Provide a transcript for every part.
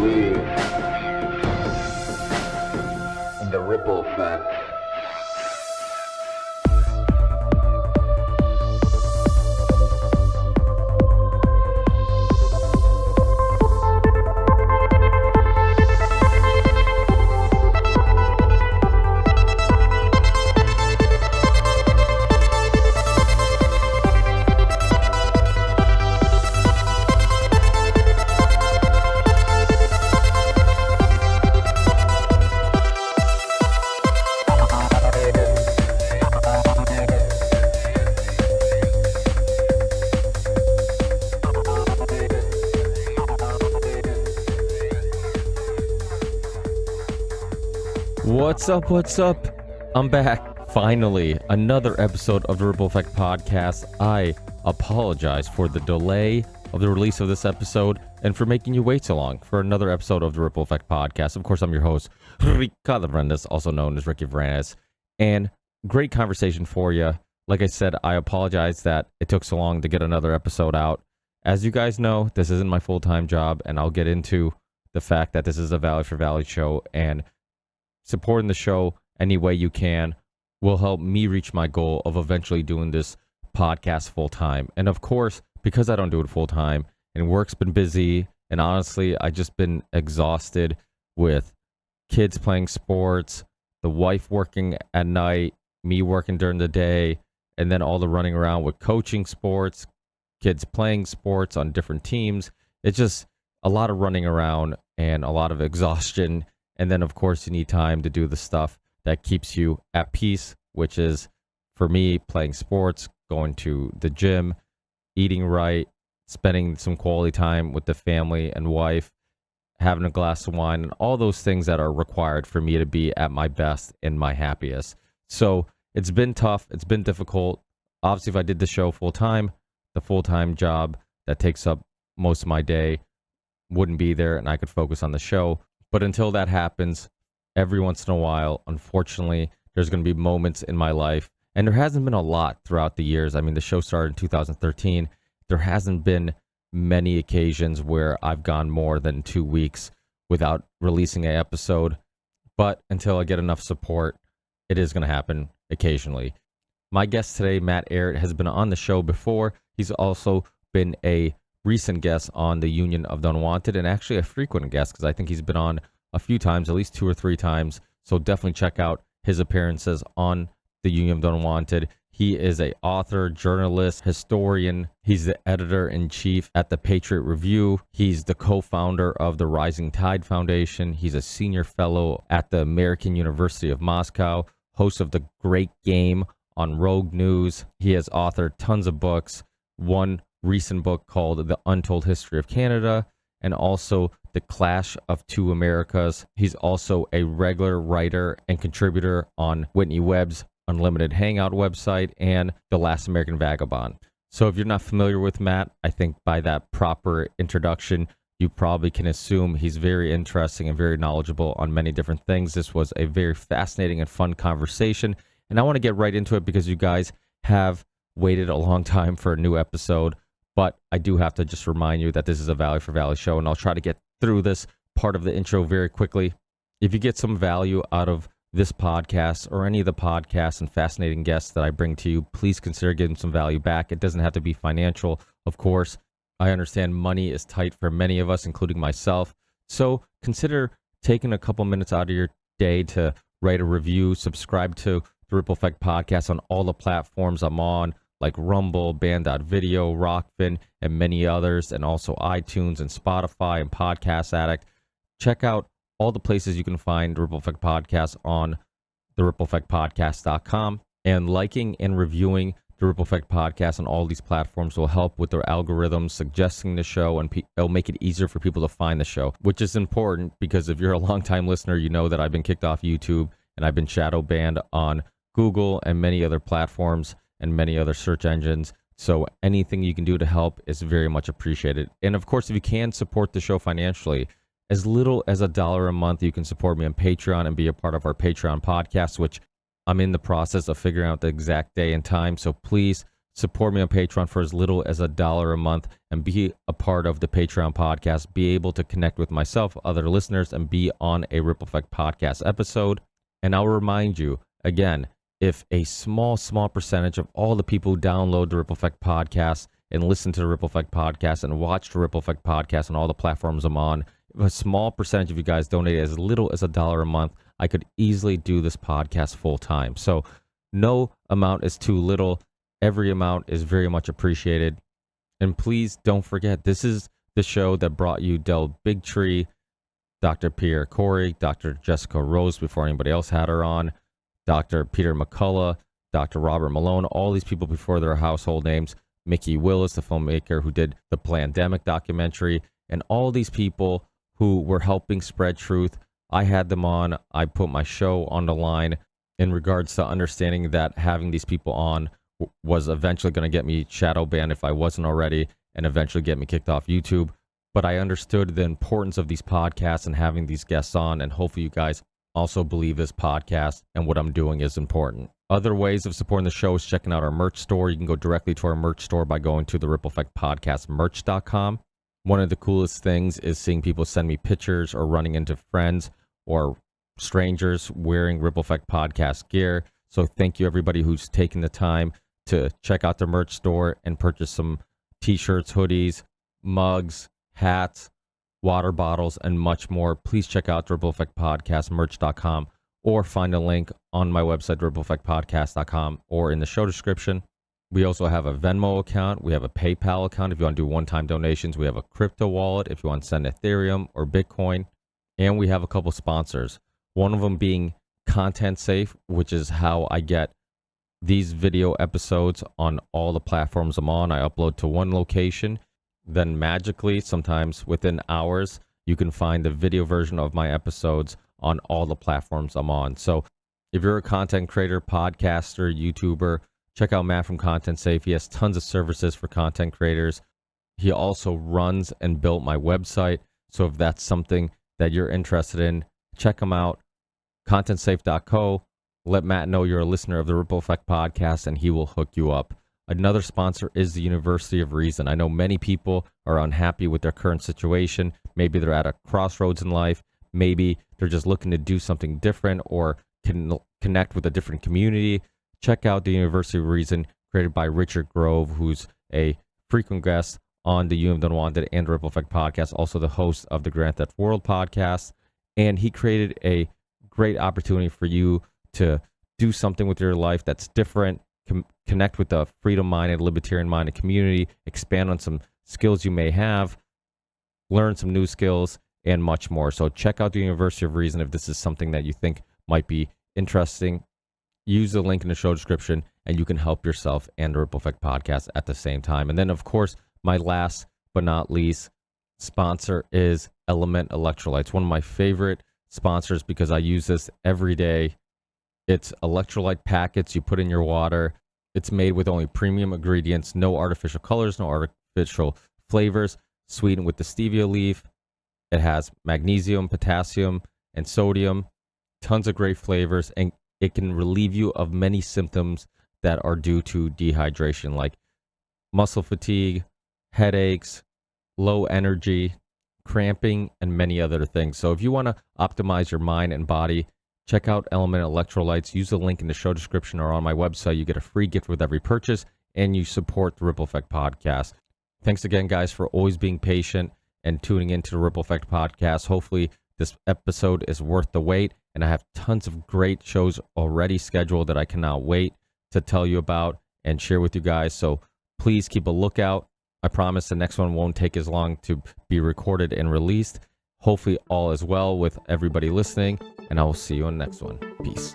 believe in the ripple effect. What's up? I'm back. Finally, another episode of the Ripple Effect Podcast. I apologize for the delay of the release of this episode and for making you wait so long for another episode of the Ripple Effect Podcast. Of course, I'm your host, Ricardo Varandas, also known as Ricky Varandas, and great conversation for you. Like I said, I apologize that it took so long to get another episode out. As you guys know, this isn't my full-time job, and I'll get into the fact that this is a Valley for Valley show, and supporting the show any way you can will help me reach my goal of eventually doing this podcast full time. And of course, because I don't do it full time and work's been busy, and honestly, I just been exhausted with kids playing sports, the wife working at night, me working during the day, and then all the running around with coaching sports, kids playing sports on different teams. It's just a lot of running around and a lot of exhaustion. And then, of course, you need time to do the stuff that keeps you at peace, which is, for me, playing sports, going to the gym, eating right, spending some quality time with the family and wife, having a glass of wine, and all those things that are required for me to be at my best and my happiest. So it's been tough. It's been difficult. Obviously, if I did the show full-time, the full-time job that takes up most of my day wouldn't be there, and I could focus on the show. But until that happens, every once in a while, unfortunately, there's going to be moments in my life, and there hasn't been a lot throughout the years. I mean, the show started in 2013. There hasn't been many occasions where I've gone more than 2 weeks without releasing an episode. But until I get enough support, it is going to happen occasionally. My guest today, Matt Ehret, has been on the show before. He's also been a recent guest on the Union of the Unwanted, and actually a frequent guest because I think he's been on a few times, at least 2 or 3 times. So definitely check out his appearances on the Union of the Unwanted. He is an author, journalist, historian. He's the editor-in-chief at the Patriot Review. He's the co-founder of the Rising Tide Foundation. He's a senior fellow at the American University of Moscow, host of The Great Game on Rogue News. He has authored tons of books. One recent book called The Untold History of Canada, and also The Clash of Two Americas. He's also a regular writer and contributor on Whitney Webb's Unlimited Hangout website and The Last American Vagabond. So if you're not familiar with Matt, I think by that proper introduction, you probably can assume he's very interesting and very knowledgeable on many different things. This was a very fascinating and fun conversation, and I want to get right into it because you guys have waited a long time for a new episode. But I do have to just remind you that this is a Valley for Valley show, and I'll try to get through this part of the intro very quickly. If you get some value out of this podcast or any of the podcasts and fascinating guests that I bring to you, please consider giving some value back. It doesn't have to be financial, of course. I understand money is tight for many of us, including myself. So consider taking a couple minutes out of your day to write a review, subscribe to the Ripple Effect Podcast on all the platforms I'm on, like Rumble, Band.video, Rockfin, and many others, and also iTunes and Spotify and Podcast Addict. Check out all the places you can find Ripple Effect Podcast on the rippleeffectpodcast.com. And liking and reviewing the Ripple Effect Podcast on all these platforms will help with their algorithms, suggesting the show, and it'll make it easier for people to find the show, which is important because if you're a longtime listener, you know that I've been kicked off YouTube and I've been shadow banned on Google and many other platforms and many other search engines. So anything you can do to help is very much appreciated. And of course, if you can support the show financially, as little as $1 a month, you can support me on Patreon and be a part of our Patreon podcast, which I'm in the process of figuring out the exact day and time. So please support me on Patreon for as little as $1 a month and be a part of the Patreon podcast, be able to connect with myself, other listeners, and be on a Ripple Effect podcast episode. And I'll remind you, again, if a small percentage of all the people who download the Ripple Effect podcast and listen to the Ripple Effect podcast and watch the Ripple Effect podcast on all the platforms I'm on, if a small percentage of you guys donate as little as $1 a month, I could easily do this podcast full time. So no amount is too little. Every amount is very much appreciated. And please don't forget, this is the show that brought you Del Bigtree, Dr. Pierre Corey, Dr. Jessica Rose before anybody else had her on, Dr. Peter McCullough, Dr. Robert Malone, all these people before their household names, Mickey Willis, the filmmaker who did the Plandemic documentary, and all these people who were helping spread truth. I had them on. I put my show on the line in regards to understanding that having these people on was eventually going to get me shadow banned if I wasn't already, and eventually get me kicked off YouTube. But I understood the importance of these podcasts and having these guests on, and hopefully you guys also believe this podcast and what I'm doing is important. Other ways of supporting the show is checking out our merch store. You can go directly to our merch store by going to the Ripple Effect Podcast merch.com. One of the coolest things is seeing people send me pictures or running into friends or strangers wearing Ripple Effect Podcast gear. So thank you everybody who's taken the time to check out the merch store and purchase some t-shirts, hoodies, mugs, hats, water bottles, and much more. Please check out the Ripple Effect Podcast merch.com or find a link on my website, rippleeffectpodcast.com, or in the show description. We also have a Venmo account. We have a PayPal account if you want to do one-time donations. We have a crypto wallet if you want to send Ethereum or Bitcoin. And we have a couple sponsors. One of them being Content Safe, which is how I get these video episodes on all the platforms I'm on. I upload to one location. Then magically, sometimes within hours, you can find the video version of my episodes on all the platforms I'm on. So if you're a content creator, podcaster, YouTuber, check out Matt from Content Safe. He has tons of services for content creators. He also runs and built my website. So if that's something that you're interested in, check him out. ContentSafe.co. Let Matt know you're a listener of the Ripple Effect podcast and he will hook you up. Another sponsor is the University of Reason. I know many people are unhappy with their current situation. Maybe they're at a crossroads in life. Maybe they're just looking to do something different or can connect with a different community. Check out the University of Reason, created by Richard Grove, who's a frequent guest on the You Have Done Wanted and Ripple Effect podcast, also the host of the Grand Theft World podcast. And he created a great opportunity for you to do something with your life that's different, connect with the freedom-minded, libertarian-minded community, expand on some skills you may have, learn some new skills, and much more. So check out the University of Reason if this is something that you think might be interesting. Use the link in the show description and you can help yourself and the Ripple Effect podcast at the same time. And then, of course, my last but not least sponsor is Element Electrolytes, one of my favorite sponsors because I use this every day. It's electrolyte packets you put in your water. It's made with only premium ingredients, no artificial colors, no artificial flavors, sweetened with the stevia leaf. It has magnesium, potassium, and sodium, tons of great flavors, and it can relieve you of many symptoms that are due to dehydration, like muscle fatigue, headaches, low energy, cramping, and many other things. So if you want to optimize your mind and body, check out Element Electrolytes. Use the link in the show description or on my website. You get a free gift with every purchase, and you support the Ripple Effect podcast. Thanks again, guys, for always being patient and tuning into the Ripple Effect podcast. Hopefully this episode is worth the wait, and I have tons of great shows already scheduled that I cannot wait to tell you about and share with you guys. So please keep a lookout. I promise the next one won't take as long to be recorded and released. Hopefully all is well with everybody listening, and I will see you on the next one. Peace.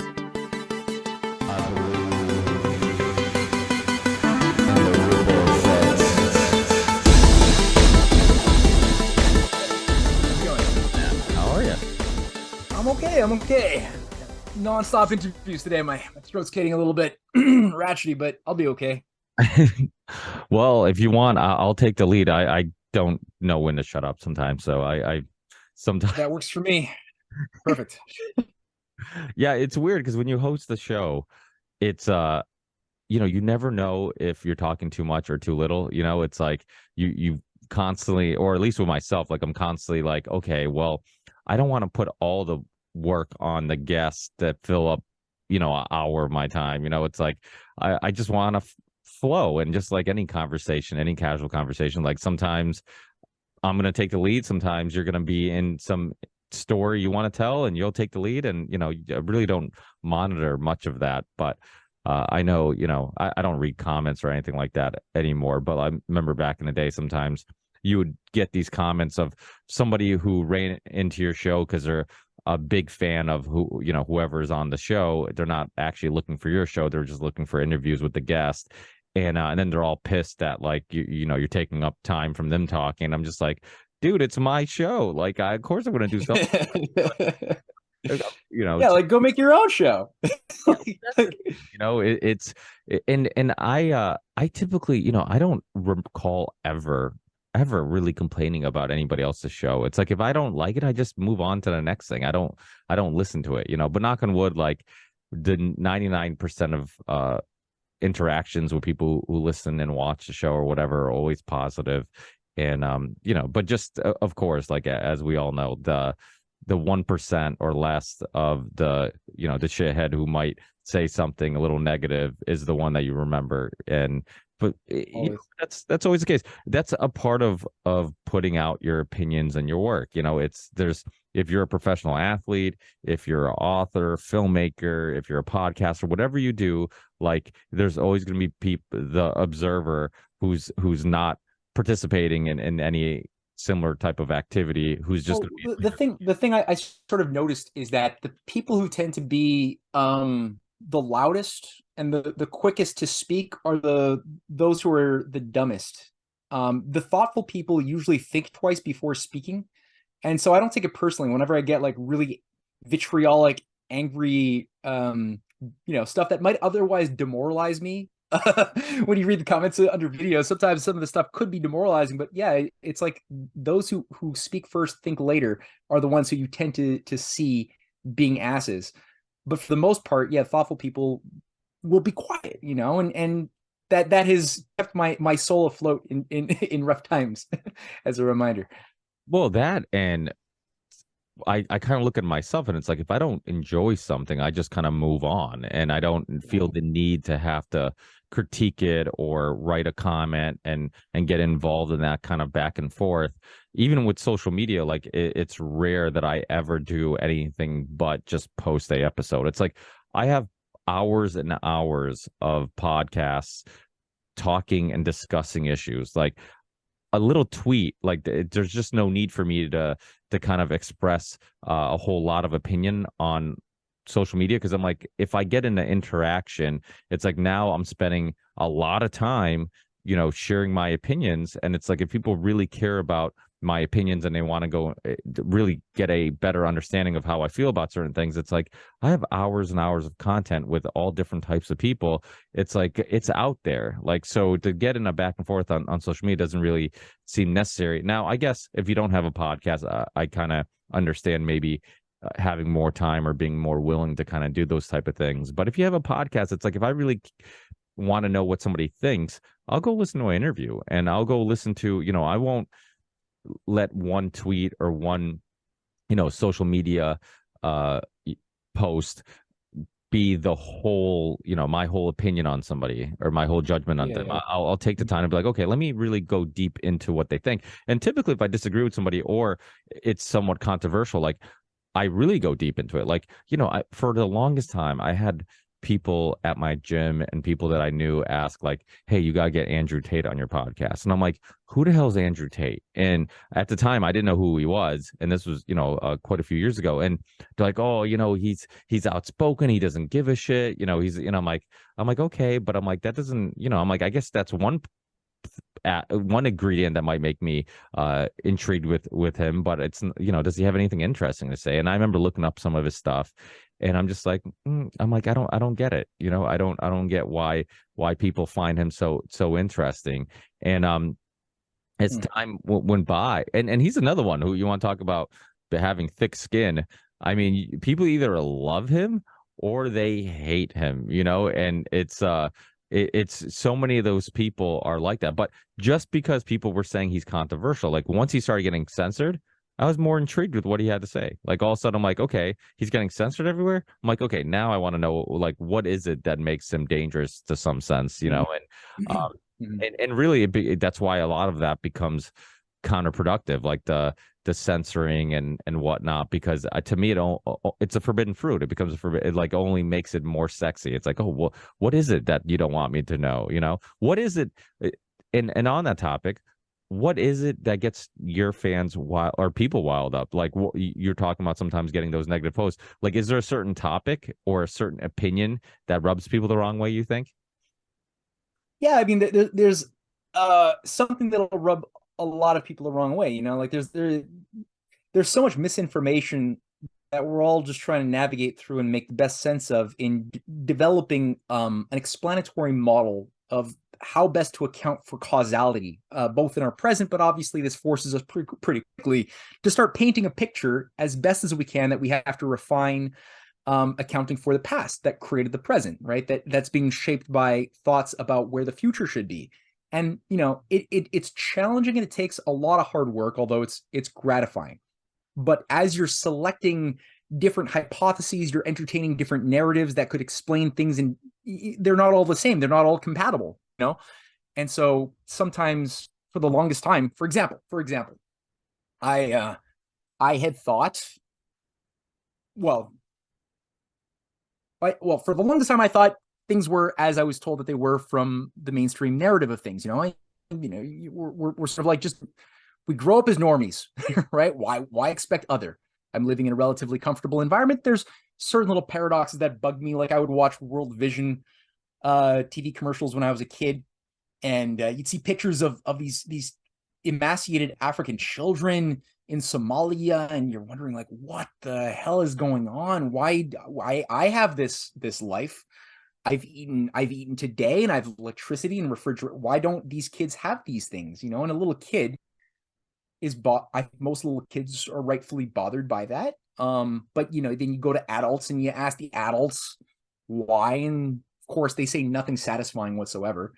I'm okay. Non-stop interviews today. My throat's getting a little bit ratchety, but I'll be okay. Well, if you want, I'll take the lead. I don't know when to shut up sometimes, so I sometimes that works for me. Perfect. Yeah, it's weird because when you host the show, it's you never know if you're talking too much or too little. It's like you constantly, or at least with myself, like I'm constantly like, okay, well, I don't want to put all the work on the guests that fill up, an hour of my time. It's like I just want to flow, and just like any conversation, any casual conversation, like sometimes I'm going to take the lead. Sometimes you're going to be in some story you want to tell and you'll take the lead. And, I really don't monitor much of that. But I know, I don't read comments or anything like that anymore. But I remember back in the day, sometimes you would get these comments of somebody who ran into your show because they're a big fan of whoever's on the show. They're not actually looking for your show. They're just looking for interviews with the guest. And then they're all pissed that like you're taking up time from them talking. I'm just like, dude, it's my show. Like, of course I'm going to do something. Yeah, like go make your own show. It's and I typically, I don't recall ever really complaining about anybody else's show. It's like if I don't like it, I just move on to the next thing. I don't listen to it. But knock on wood, like the 99% of interactions with people who listen and watch the show or whatever are always positive. And but just of course, like as we all know, the 1% or less of the the shithead who might say something a little negative is the one that you remember. And but that's always the case. That's a part of putting out your opinions and your work. There's, if you're a professional athlete, if you're an author, filmmaker, if you're a podcaster, whatever you do, like there's always going to be the observer who's not participating in any similar type of activity, who's just the thing I sort of noticed is that the people who tend to be the loudest and the quickest to speak are those who are the dumbest. The thoughtful people usually think twice before speaking, and so I don't take it personally whenever I get like really vitriolic, angry, stuff that might otherwise demoralize me. When you read the comments under videos, sometimes some of the stuff could be demoralizing, but yeah, it's like those who speak first, think later are the ones who you tend to see being asses. But for the most part, yeah, thoughtful people will be quiet, and that has kept my soul afloat in rough times as a reminder. Well, that, and I kind of look at myself, and it's like if I don't enjoy something, I just kind of move on, and I don't feel the need to have to critique it or write a comment and get involved in that kind of back and forth. Even with social media, like it's rare that I ever do anything but just post a episode. It's like I have hours and hours of podcasts talking and discussing issues. Like a little tweet, like there's just no need for me to kind of express a whole lot of opinion on social media, because I'm like, if I get into interaction, it's like now I'm spending a lot of time sharing my opinions. And it's like if people really care about my opinions and they want to go really get a better understanding of how I feel about certain things, it's like I have hours and hours of content with all different types of people. It's like it's out there. Like, so to get in a back and forth on social media doesn't really seem necessary. Now, I guess if you don't have a podcast, I kind of understand maybe having more time or being more willing to kind of do those type of things. But if you have a podcast, it's like if I really want to know what somebody thinks, I'll go listen to an interview, and I'll go listen to, I won't let one tweet or one, social media post be the whole, my whole opinion on somebody or my whole judgment on them. I'll take the time to be like, okay, let me really go deep into what they think. And typically if I disagree with somebody or it's somewhat controversial, like I really go deep into it. Like, for the longest time, I had people at my gym and people that I knew ask like, hey, you got to get Andrew Tate on your podcast. And I'm like, who the hell is Andrew Tate? And at the time I didn't know who he was. And this was, quite a few years ago. And they're like, oh, he's outspoken. He doesn't give a shit. I'm like, okay. But I'm like, that doesn't, I'm like, I guess that's one ingredient that might make me intrigued with him, but it's, does he have anything interesting to say? And I remember looking up some of his stuff, and I'm just like, I'm like, I don't get it. I don't get why people find him so interesting. And as time went by, and he's another one who you want to talk about having thick skin. I mean, people either love him or they hate him, and it's it's so many of those people are like that. But just because people were saying he's controversial, like once he started getting censored, I was more intrigued with what he had to say. Like all of a sudden, I'm like, okay, he's getting censored everywhere. I'm like, okay, now I want to know, like, what is it that makes him dangerous to some sense, you know? And really, that's why a lot of that becomes counterproductive, like the censoring and whatnot, because to me it's a forbidden fruit. It becomes a forbidden, it like only makes it more sexy. It's like, oh, well, what is it that you don't want me to know? You know, what is it? And on that topic, what is it that gets your fans wild or people wild up? Like what you're talking about, sometimes getting those negative posts. Like, is there a certain topic or a certain opinion that rubs people the wrong way, you think? Yeah, I mean, there's something that'll rub a lot of people the wrong way. You know, like there's so much misinformation that we're all just trying to navigate through and make the best sense of in developing an explanatory model of how best to account for causality, both in our present, but obviously this forces us pretty quickly to start painting a picture as best as we can that we have to refine, accounting for the past that created the present, right? That's being shaped by thoughts about where the future should be. And you know, it's challenging and it takes a lot of hard work, although it's gratifying. But as you're selecting different hypotheses, you're entertaining different narratives that could explain things, and they're not all the same. They're not all compatible, you know? And so sometimes for the longest time, for example, I had thought, well, for the longest time, I thought things were as I was told that they were from the mainstream narrative of things. You know, we're sort of like just we grow up as normies, right? Why expect other? I'm living in a relatively comfortable environment. There's certain little paradoxes that bug me. Like I would watch World Vision TV commercials when I was a kid, and you'd see pictures of these emaciated African children in Somalia, and you're wondering like, what the hell is going on? Why I have this life? I've eaten today, and I have electricity and refrigerator. Why don't these kids have these things? You know, and a little kid most little kids are rightfully bothered by that. But you know, then you go to adults and you ask the adults why, and of course they say nothing satisfying whatsoever.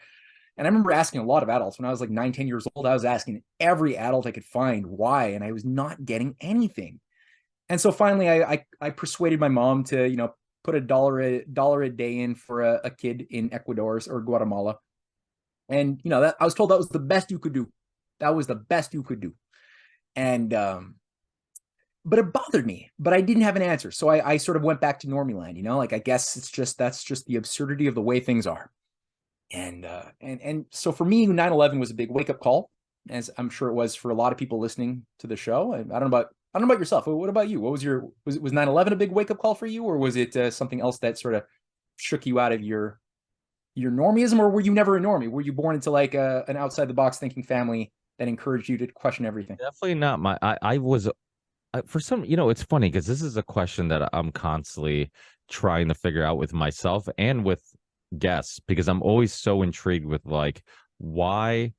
And I remember asking a lot of adults when I was like 9, 10 years old. I was asking every adult I could find why, and I was not getting anything. And so finally, I persuaded my mom to, you know, put $1 a day in for a kid in Ecuador or Guatemala. And you know, that I was told that was the best you could do. That was the best you could do. And but it bothered me, but I didn't have an answer. So I sort of went back to normie land, you know, like I guess that's just the absurdity of the way things are. And so for me, 9/11 was a big wake-up call, as I'm sure it was for a lot of people listening to the show. And I don't know about yourself. What about you? What was was 9/11 a big wake-up call for you, or was it something else that sort of shook you out of your normieism, or were you never a normie? Were you born into like an outside the box thinking family that encouraged you to question everything? Definitely not my. I was for some, you know, it's funny because this is a question that I'm constantly trying to figure out with myself and with guests, because I'm always so intrigued with like, why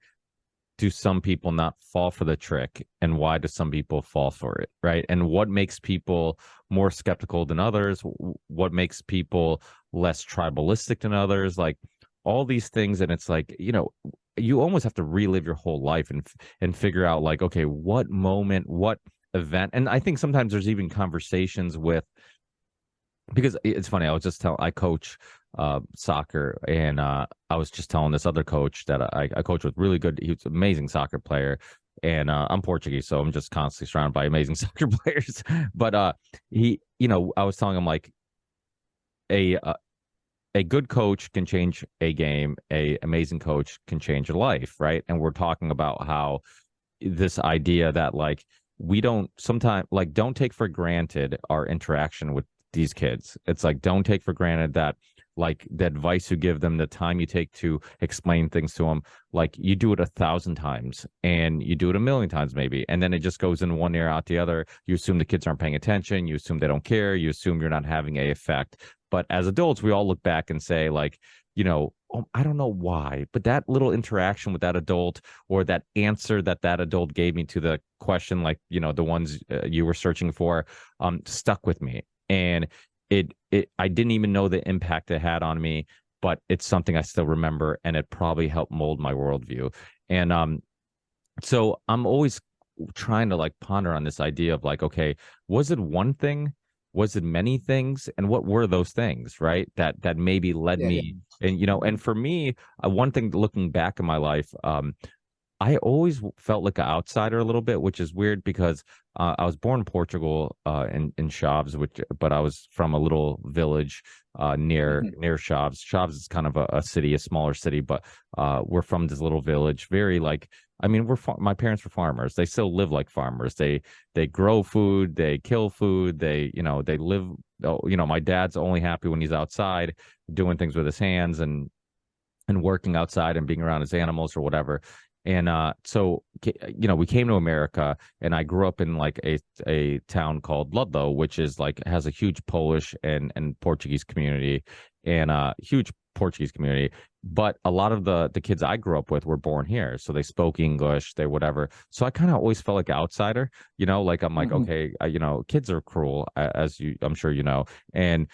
do some people not fall for the trick and why do some people fall for it, right? And what makes people more skeptical than others? What makes people less tribalistic than others? Like all these things. And it's like, you know, you almost have to relive your whole life and figure out like, okay, what moment, what event. And I think sometimes there's even conversations with, because it's funny, I coach soccer, and I was just telling this other coach that I coach with, really good, he was an amazing soccer player, and I'm Portuguese, so I'm just constantly surrounded by amazing soccer players. But he, you know, I was telling him like a good coach can change a game, a amazing coach can change a life, right? And we're talking about how this idea that like we don't sometimes like don't take for granted our interaction with these kids. It's like don't take for granted that like the advice you give them, the time you take to explain things to them, like you do it 1,000 times and you do it 1,000,000 times maybe, and then it just goes in one ear out the other. You assume the kids aren't paying attention, you assume they don't care, you assume you're not having a effect. But as adults, we all look back and say like, you know, oh, I don't know why, but that little interaction with that adult, or that answer that adult gave me to the question, like, you know, the ones you were searching for, stuck with me. And I didn't even know the impact it had on me but it's something I still remember, and it probably helped mold my worldview. And so I'm always trying to like ponder on this idea of like, okay, was it one thing? Was it many things? And what were those things, right? That maybe led Yeah, yeah. me. And and for me, one thing looking back in my life, I always felt like an outsider a little bit, which is weird because I was born in Portugal, in Chaves, but I was from a little village Mhm. near Chaves. Chaves is kind of a city, a smaller city, but we're from this little village. Very like, I mean, my parents were farmers. They still live like farmers. They grow food, they kill food, they live. Oh, my dad's only happy when he's outside doing things with his hands and working outside and being around his animals or whatever. And so we came to America, and I grew up in like a town called Ludlow, which is like has a huge Polish and Portuguese community, and huge Portuguese community. But a lot of the kids I grew up with were born here, so they spoke English, they whatever. So I kind of always felt like an outsider, like I'm like, Mhm. okay, kids are cruel, as I'm sure you know, and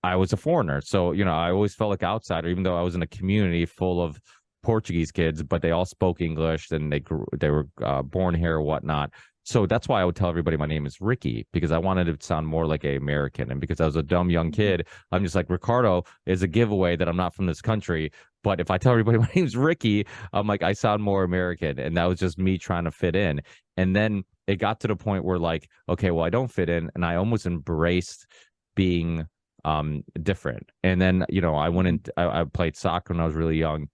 I was a foreigner. So, I always felt like outsider, even though I was in a community full of Portuguese kids, but they all spoke English and they were born here or whatnot. So that's why I would tell everybody my name is Ricky, because I wanted it to sound more like a American. And because I was a dumb young kid, I'm just like, Ricardo is a giveaway that I'm not from this country. But if I tell everybody my name's Ricky, I'm like, I sound more American. And that was just me trying to fit in. And then it got to the point where like, okay, well, I don't fit in. And I almost embraced being different. And then I went Mhm. in, I played soccer when I was really young,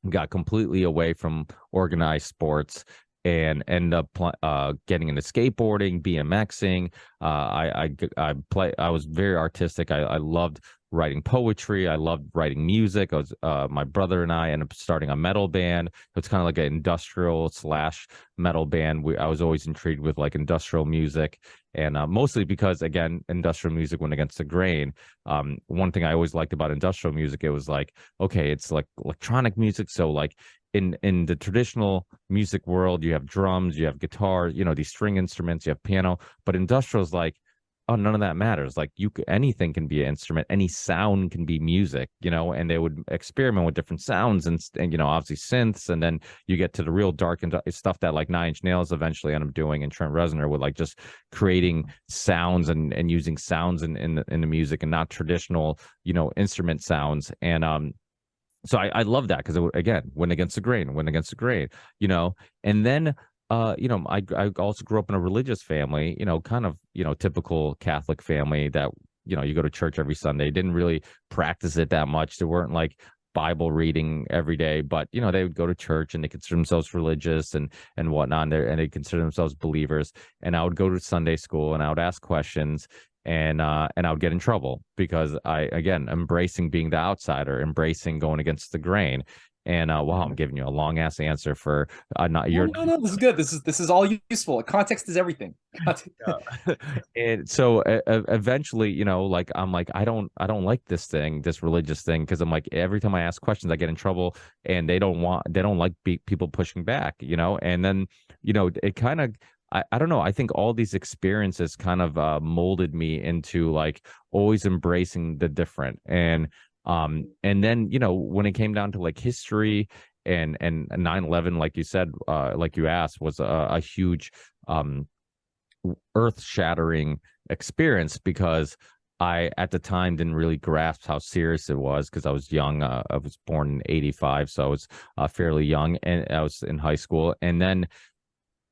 got completely away from organized sports, and ended up getting into skateboarding, BMXing. I was very artistic. I loved writing poetry. I loved writing music. I was my brother and I ended up starting a metal band. It's kind of like an industrial slash metal band. I was always intrigued with like industrial music, and mostly because again, industrial music went against the grain. One thing I always liked about industrial music, it was like, okay, it's like electronic music, so like in the traditional music world, you have drums, you have guitar, these string instruments, you have piano, but industrial is like, oh, none of that matters. Like anything can be an instrument, any sound can be music, and they would experiment with different sounds and obviously synths, and then you get to the real dark and stuff that like Nine Inch Nails eventually ended up doing, and Trent Reznor with like just creating sounds and using sounds in the music and not traditional instrument sounds. And so I love that because again, went against the grain, went against the grain, you know. And then I also grew up in a religious family, kind of, typical Catholic family that, you go to church every Sunday. Didn't really practice it that much. There weren't like Bible reading every day, but they would go to church and they consider themselves religious and whatnot, and they consider themselves believers. And I would go to Sunday school and I would ask questions, and I would get in trouble because I again embracing being the outsider, embracing going against the grain. And wow, I'm giving you a long ass answer for not No, your no, no. This is good. This is all useful. Context is everything. and so eventually, like I'm like I don't like this religious thing, because I'm like every time I ask questions I get in trouble, and they don't like people pushing back, and then it kind of I don't know. I think all these experiences kind of molded me into like always embracing the different. And then, when it came down to like history and 9/11, like you said, like you asked, was a huge um earth-shattering experience, because I at the time didn't really grasp how serious it was, because I was young. I was born in 85, so I was fairly young, and I was in high school. And then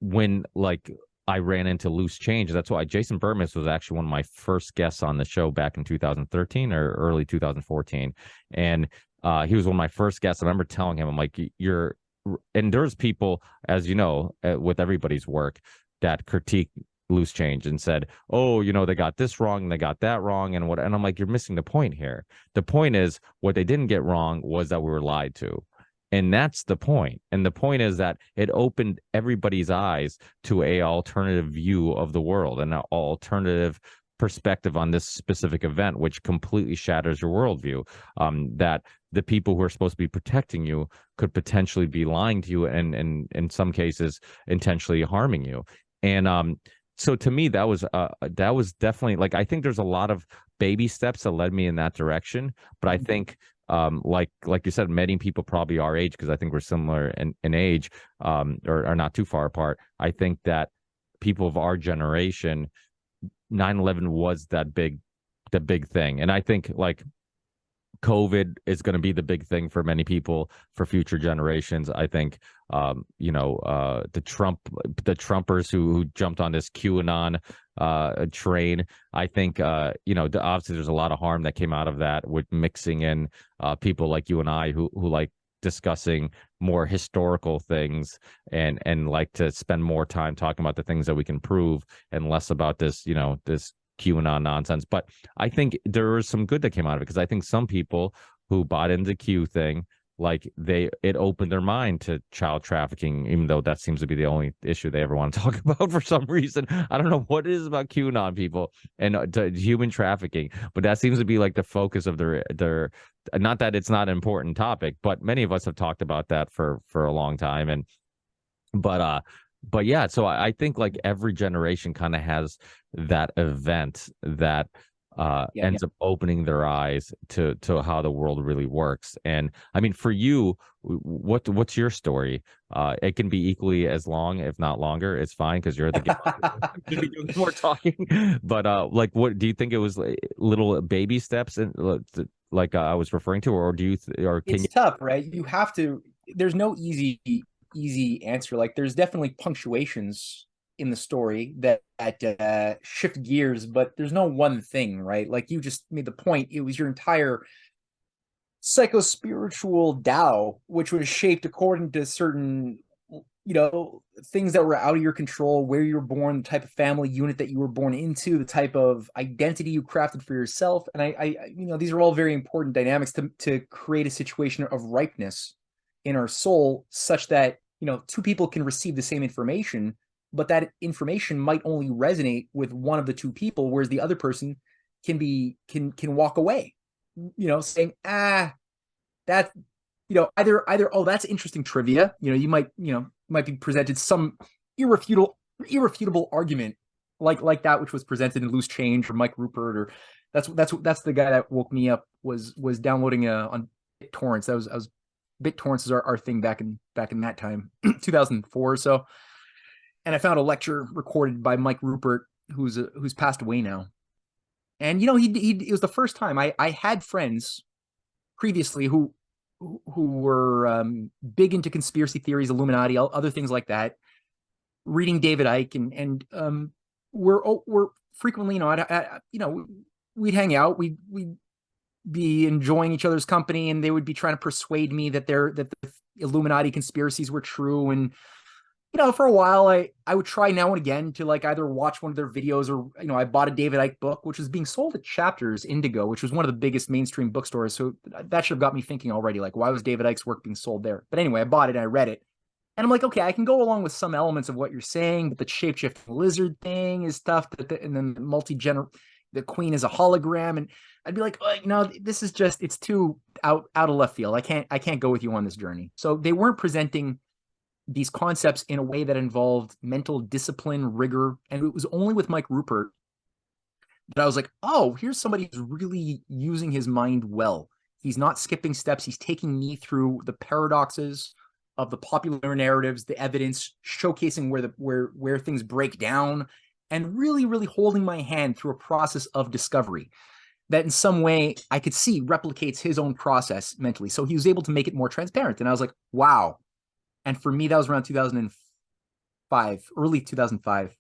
when like I ran into loose change. That's why Jason Burmis was actually one of my first guests on the show back in 2013 or early 2014. And he was one of my first guests. I remember telling him, I'm like, you're, and there's people, as you know, with everybody's work, that critique loose change and said, oh, they got this wrong and they got that wrong. And I'm like, you're missing the point here. The point is, what they didn't get wrong was that we were lied to. And that's the point. And the point is that it opened everybody's eyes to a alternative view of the world and an alternative perspective on this specific event, which completely shatters your worldview. That the people who are supposed to be protecting you could potentially be lying to you, and in some cases intentionally harming you. And so to me, that was definitely, like, I think there's a lot of baby steps that led me in that direction. But I think, like you said, many people probably our age, because I think we're similar in age, or are not too far apart. I think that people of our generation, 9/11 was the big thing. And I think like COVID is going to be the big thing for many people for future generations. I think, the Trumpers who jumped on this QAnon train. I think, obviously there's a lot of harm that came out of that with mixing in people like you and I who like discussing more historical things and like to spend more time talking about the things that we can prove and less about this, this QAnon nonsense. But I think there was some good that came out of it, because I think some people who bought into the Q thing, like it opened their mind to child trafficking, even though that seems to be the only issue they ever want to talk about for some reason. I don't know what it is about QAnon people and to human trafficking, but that seems to be like the focus of their. Not that it's not an important topic, but many of us have talked about that for a long time. And but yeah, so I think like every generation kind of has that event that ends up opening their eyes to how the world really works. And I mean, for you, what's your story? It can be equally as long, if not longer. It's fine because you're the guy doing more talking. But like, what do you think it was? Little baby steps, and like I was referring to, or do you, or can it's tough, right? You have to. There's no easy answer. Like there's definitely punctuations in the story that shift gears, but there's no one thing, right? Like you just made the point. It was your entire psycho-spiritual Tao, which was shaped according to certain, things that were out of your control, where you were born, the type of family unit that you were born into, the type of identity you crafted for yourself. And I these are all very important dynamics to create a situation of ripeness in our soul, such that, two people can receive the same information, but that information might only resonate with one of the two people, whereas the other person can walk away, saying, that, either, oh, that's interesting trivia. You might be presented some irrefutable argument like that, which was presented in Loose Change or Mike Rupert, or that's the guy that woke me up, was downloading on BitTorrents. I was BitTorrents is our thing back in that time, 2004 or so. And I found a lecture recorded by Mike Rupert, who's passed away now. And it was the first time I had friends previously who were big into conspiracy theories, Illuminati, other things like that, reading David Icke, and we're frequently, we'd hang out, we'd be enjoying each other's company, and they would be trying to persuade me that the Illuminati conspiracies were true. And for a while I would try now and again to like either watch one of their videos, or I bought a David Icke book, which was being sold at Chapters Indigo, which was one of the biggest mainstream bookstores. So that should have got me thinking already, like, why was David Icke's work being sold there? But anyway, I bought it and I read it, and I'm like, okay, I can go along with some elements of what you're saying, but the shape-shifting lizard thing is tough, and then the queen is a hologram, and I'd be like, this is just, it's too out of left field. I can't go with you on this journey. So they weren't presenting these concepts in a way that involved mental discipline, rigor. And it was only with Mike Rupert that I was like, oh, here's somebody who's really using his mind well. He's not skipping steps. He's taking me through the paradoxes of the popular narratives, the evidence, showcasing where things break down, and really, really holding my hand through a process of discovery that in some way I could see replicates his own process mentally. So he was able to make it more transparent. And I was like, wow. And for me, that was around 2005, early 2005,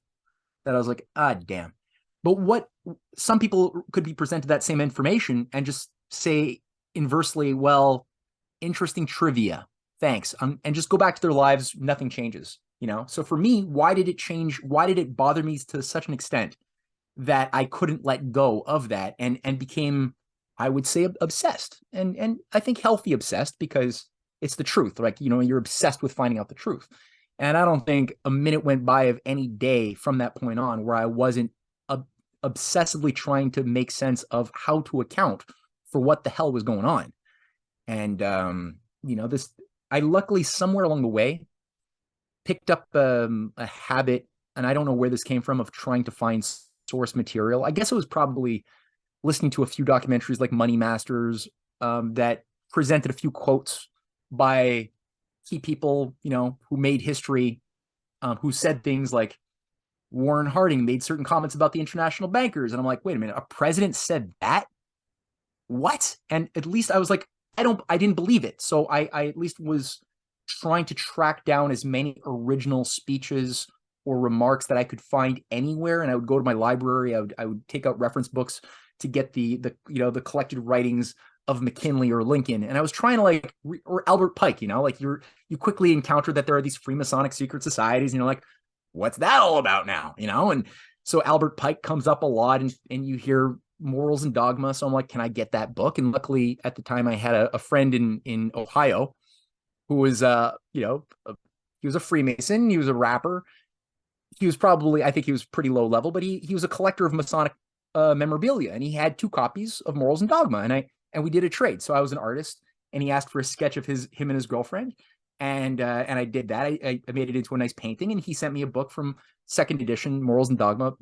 that I was like, damn. But what some people could be presented that same information and just say inversely, well, interesting trivia, thanks, and just go back to their lives. Nothing changes, So for me, why did it change? Why did it bother me to such an extent that I couldn't let go of that and became, I would say, obsessed, and I think healthy obsessed, because it's the truth. Like, you're obsessed with finding out the truth. And I don't think a minute went by of any day from that point on where I wasn't obsessively trying to make sense of how to account for what the hell was going on. And, I luckily somewhere along the way picked up a habit, and I don't know where this came from, of trying to find source material. I guess it was probably listening to a few documentaries like Money Masters that presented a few quotes by key people, who made history, who said things like Warren Harding made certain comments about the international bankers. And I'm like, wait a minute, a president said that? What? And at least I was like, I didn't believe it. So I at least was trying to track down as many original speeches or remarks that I could find anywhere. And I would go to my library. I would take out reference books to get the collected writings of McKinley or Lincoln. And I was trying to or Albert Pike, you quickly encounter that there are these Freemasonic secret societies and you're like, what's that all about now? And so Albert Pike comes up a lot and you hear Morals and Dogma. So I'm like, can I get that book? And luckily at the time I had a friend in Ohio who was, he was a Freemason. He was a rapper. He was probably, I think he was pretty low level, but he was a collector of Masonic memorabilia, and he had 2 copies of Morals and Dogma, and we did a trade. So I was an artist, and he asked for a sketch of him and his girlfriend, and I did that. I made it into a nice painting, and he sent me a book from 2nd edition, Morals and Dogma.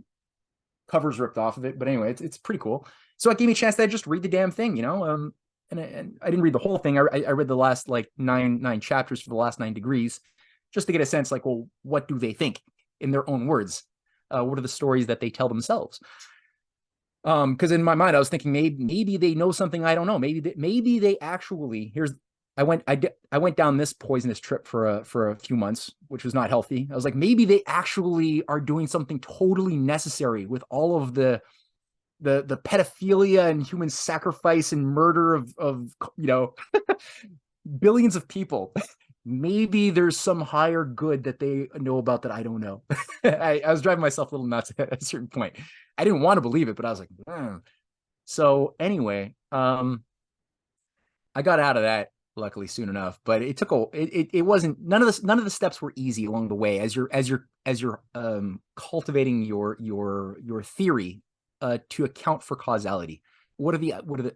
Covers ripped off of it, but anyway, it's pretty cool. So it gave me a chance to just read the damn thing, and I didn't read the whole thing. I read the last nine chapters for the last 9 degrees, just to get a sense, well, what do they think in their own words? What are the stories that they tell themselves? Because in my mind, I was thinking maybe they know something I don't know. Maybe they actually I went down this poisonous trip for a few months, which was not healthy. I was like, maybe they actually are doing something totally necessary with all of the pedophilia and human sacrifice and murder of billions of people. Maybe there's some higher good that they know about that I don't know. I was driving myself a little nuts at a certain point. I didn't want to believe it, but I was like, So anyway, I got out of that luckily soon enough, but it took it wasn't, none of the steps were easy along the way as you're cultivating your theory to account for causality. What are the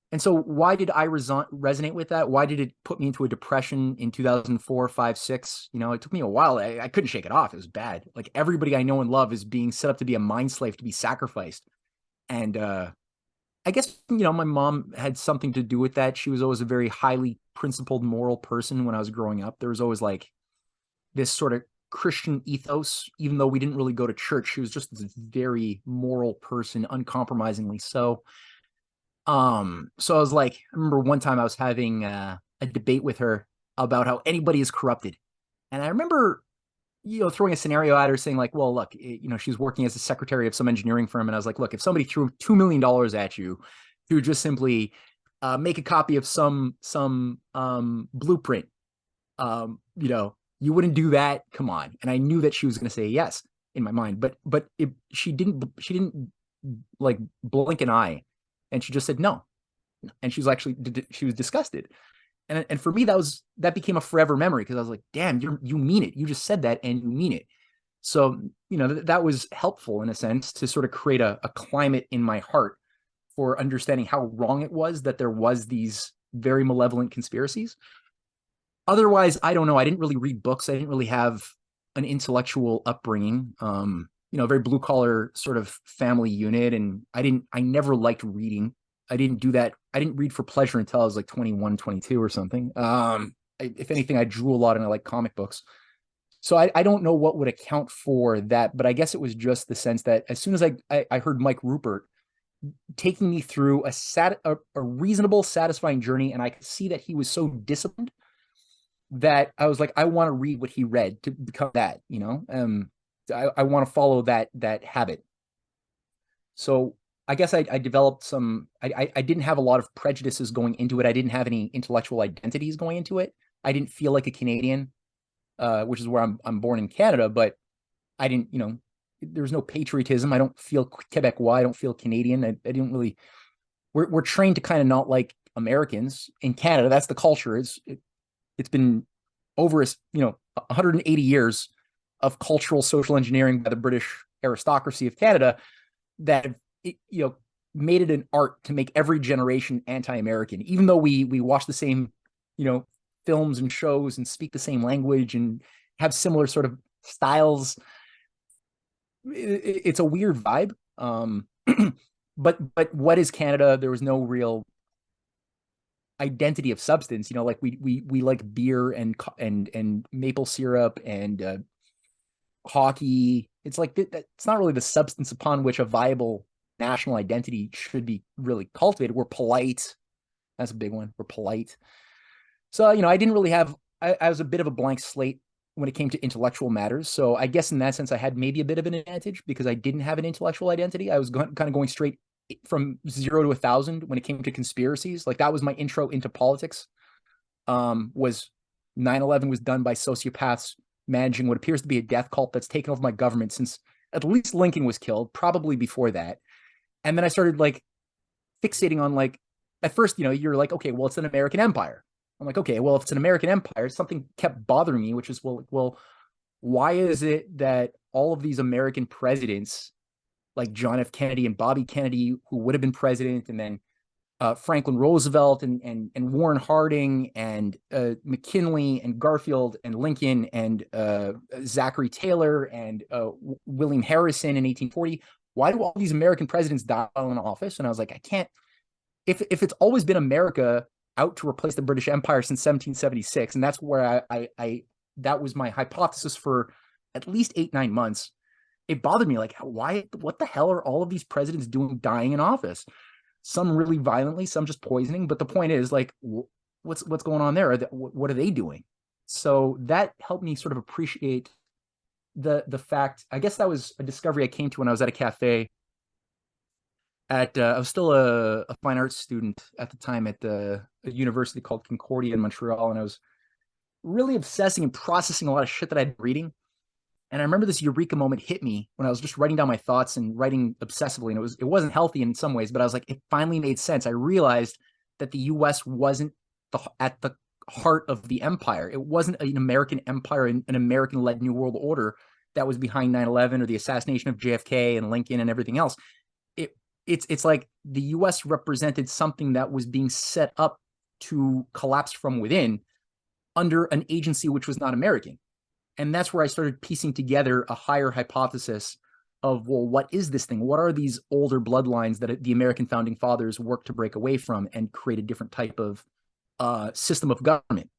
and so why did I resonate with that? Why did it put me into a depression in 2004, 5, 6? It took me a while. I couldn't shake it off. It was bad. Like everybody I know and love is being set up to be a mind slave, to be sacrificed. And I guess, my mom had something to do with that. She was always a very highly principled, moral person when I was growing up. There was always this sort of Christian ethos, even though we didn't really go to church. She was just this very moral person, uncompromisingly so. So I was like, I remember one time I was having a debate with her about how anybody is corrupted. And I remember, throwing a scenario at her saying well, look, she's working as a secretary of some engineering firm. And I was like, look, if somebody threw $2 million at you to just simply make a copy of some blueprint, you wouldn't do that. Come on. And I knew that she was going to say yes in my mind, but she didn't blink an eye. And she just said no. And she was disgusted. And for me, that became a forever memory, because I was like, damn, you mean it. You just said that and you mean it. So, that was helpful in a sense to sort of create a climate in my heart for understanding how wrong it was that there was these very malevolent conspiracies. Otherwise, I don't know. I didn't really read books. I didn't really have an intellectual upbringing. Very blue collar sort of family unit. And I never liked reading. I didn't do that. I didn't read for pleasure until I was 21, 22 or something. If anything, I drew a lot and I like comic books. So I don't know what would account for that, but I guess it was just the sense that as soon as I heard Mike Rupert taking me through a reasonable, satisfying journey, and I could see that he was so disciplined that I was like, I want to read what he read to become that, I want to follow that habit. So I guess I developed I didn't have a lot of prejudices going into it. I didn't have any intellectual identities going into it. I didn't feel like a Canadian, which is where I'm born in Canada, but I didn't, there's no patriotism. I don't feel Quebecois. I don't feel Canadian. I didn't really, we're trained to kind of not like Americans in Canada. That's the culture. It's been over, 180 years of cultural social engineering by the British aristocracy of Canada that, made it an art to make every generation anti-American, even though we watch the same, films and shows and speak the same language and have similar sort of styles. It's a weird vibe. but what is Canada? There was no real identity of substance. Like we like beer and maple syrup and hockey. It's like it's not really the substance upon which a viable national identity should be really cultivated. We're polite. That's a big one. We're polite. So, I didn't really have, I was a bit of a blank slate when it came to intellectual matters. So I guess in that sense, I had maybe a bit of an advantage because I didn't have an intellectual identity. I was kind of going straight from 0 to 1,000 when it came to conspiracies. Like that was my intro into politics. Was 9/11 was done by sociopaths managing what appears to be a death cult that's taken over my government since at least Lincoln was killed, probably before that. And then I started like fixating on like, at first, you're like, okay, well, it's an American empire. I'm like, okay, well, if it's an American empire, something kept bothering me, which is, well, why is it that all of these American presidents, like John F. Kennedy and Bobby Kennedy, who would have been president, and then Franklin Roosevelt and Warren Harding and McKinley and Garfield and Lincoln and Zachary Taylor and William Harrison in 1840, why do all these American presidents die in office? And I was like, I can't, if it's always been America out to replace the British Empire since 1776, and that's where I that was my hypothesis for at least 8-9 months. It bothered me, like, what the hell are all of these presidents doing dying in office? Some really violently, some just poisoning. But the point is, like, what's going on there? What are they doing? So that helped me sort of appreciate the fact. I guess that was a discovery I came to when I was at a cafe. I was still a fine arts student at the time at a university called Concordia in Montreal, and I was really obsessing and processing a lot of shit that I'd been reading. And I remember this eureka moment hit me when I was just writing down my thoughts and writing obsessively. And it wasn't healthy in some ways, but I was like, it finally made sense. I realized that the US wasn't at the heart of the empire. It wasn't an American empire, an American-led New World Order that was behind 9/11 or the assassination of JFK and Lincoln and everything else. It's like the US represented something that was being set up to collapse from within under an agency which was not American. And that's where I started piecing together a higher hypothesis of, well, what is this thing? What are these older bloodlines that the American founding fathers worked to break away from and create a different type of system of government?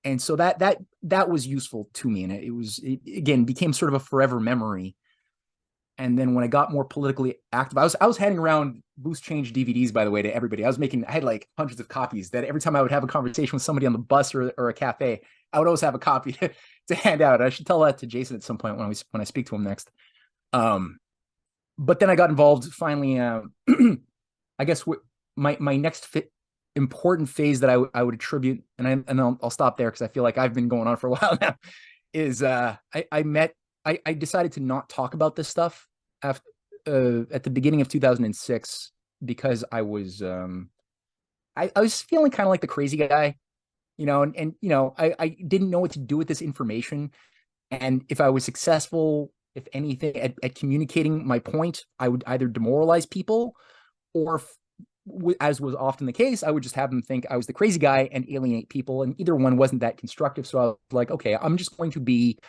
And so that was useful to me. And it again became sort of a forever memory. And then when I got more politically active, I was handing around loose change DVDs, by the way, to everybody. I had like hundreds of copies that every time I would have a conversation with somebody on the bus or a cafe, I would always have a copy to hand out. I should tell that to Jason at some point when I speak to him next. But then I got involved finally. I guess my next important phase that I would attribute, and I'll stop there because I feel like I've been going on for a while now, is I decided to not talk about this stuff at the beginning of 2006 because I was feeling kind of like the crazy guy, and I didn't know what to do with this information. And if I was successful, if anything, at communicating my point, I would either demoralize people or, as was often the case, I would just have them think I was the crazy guy and alienate people. And either one wasn't that constructive. So I was like, okay, I'm just going to be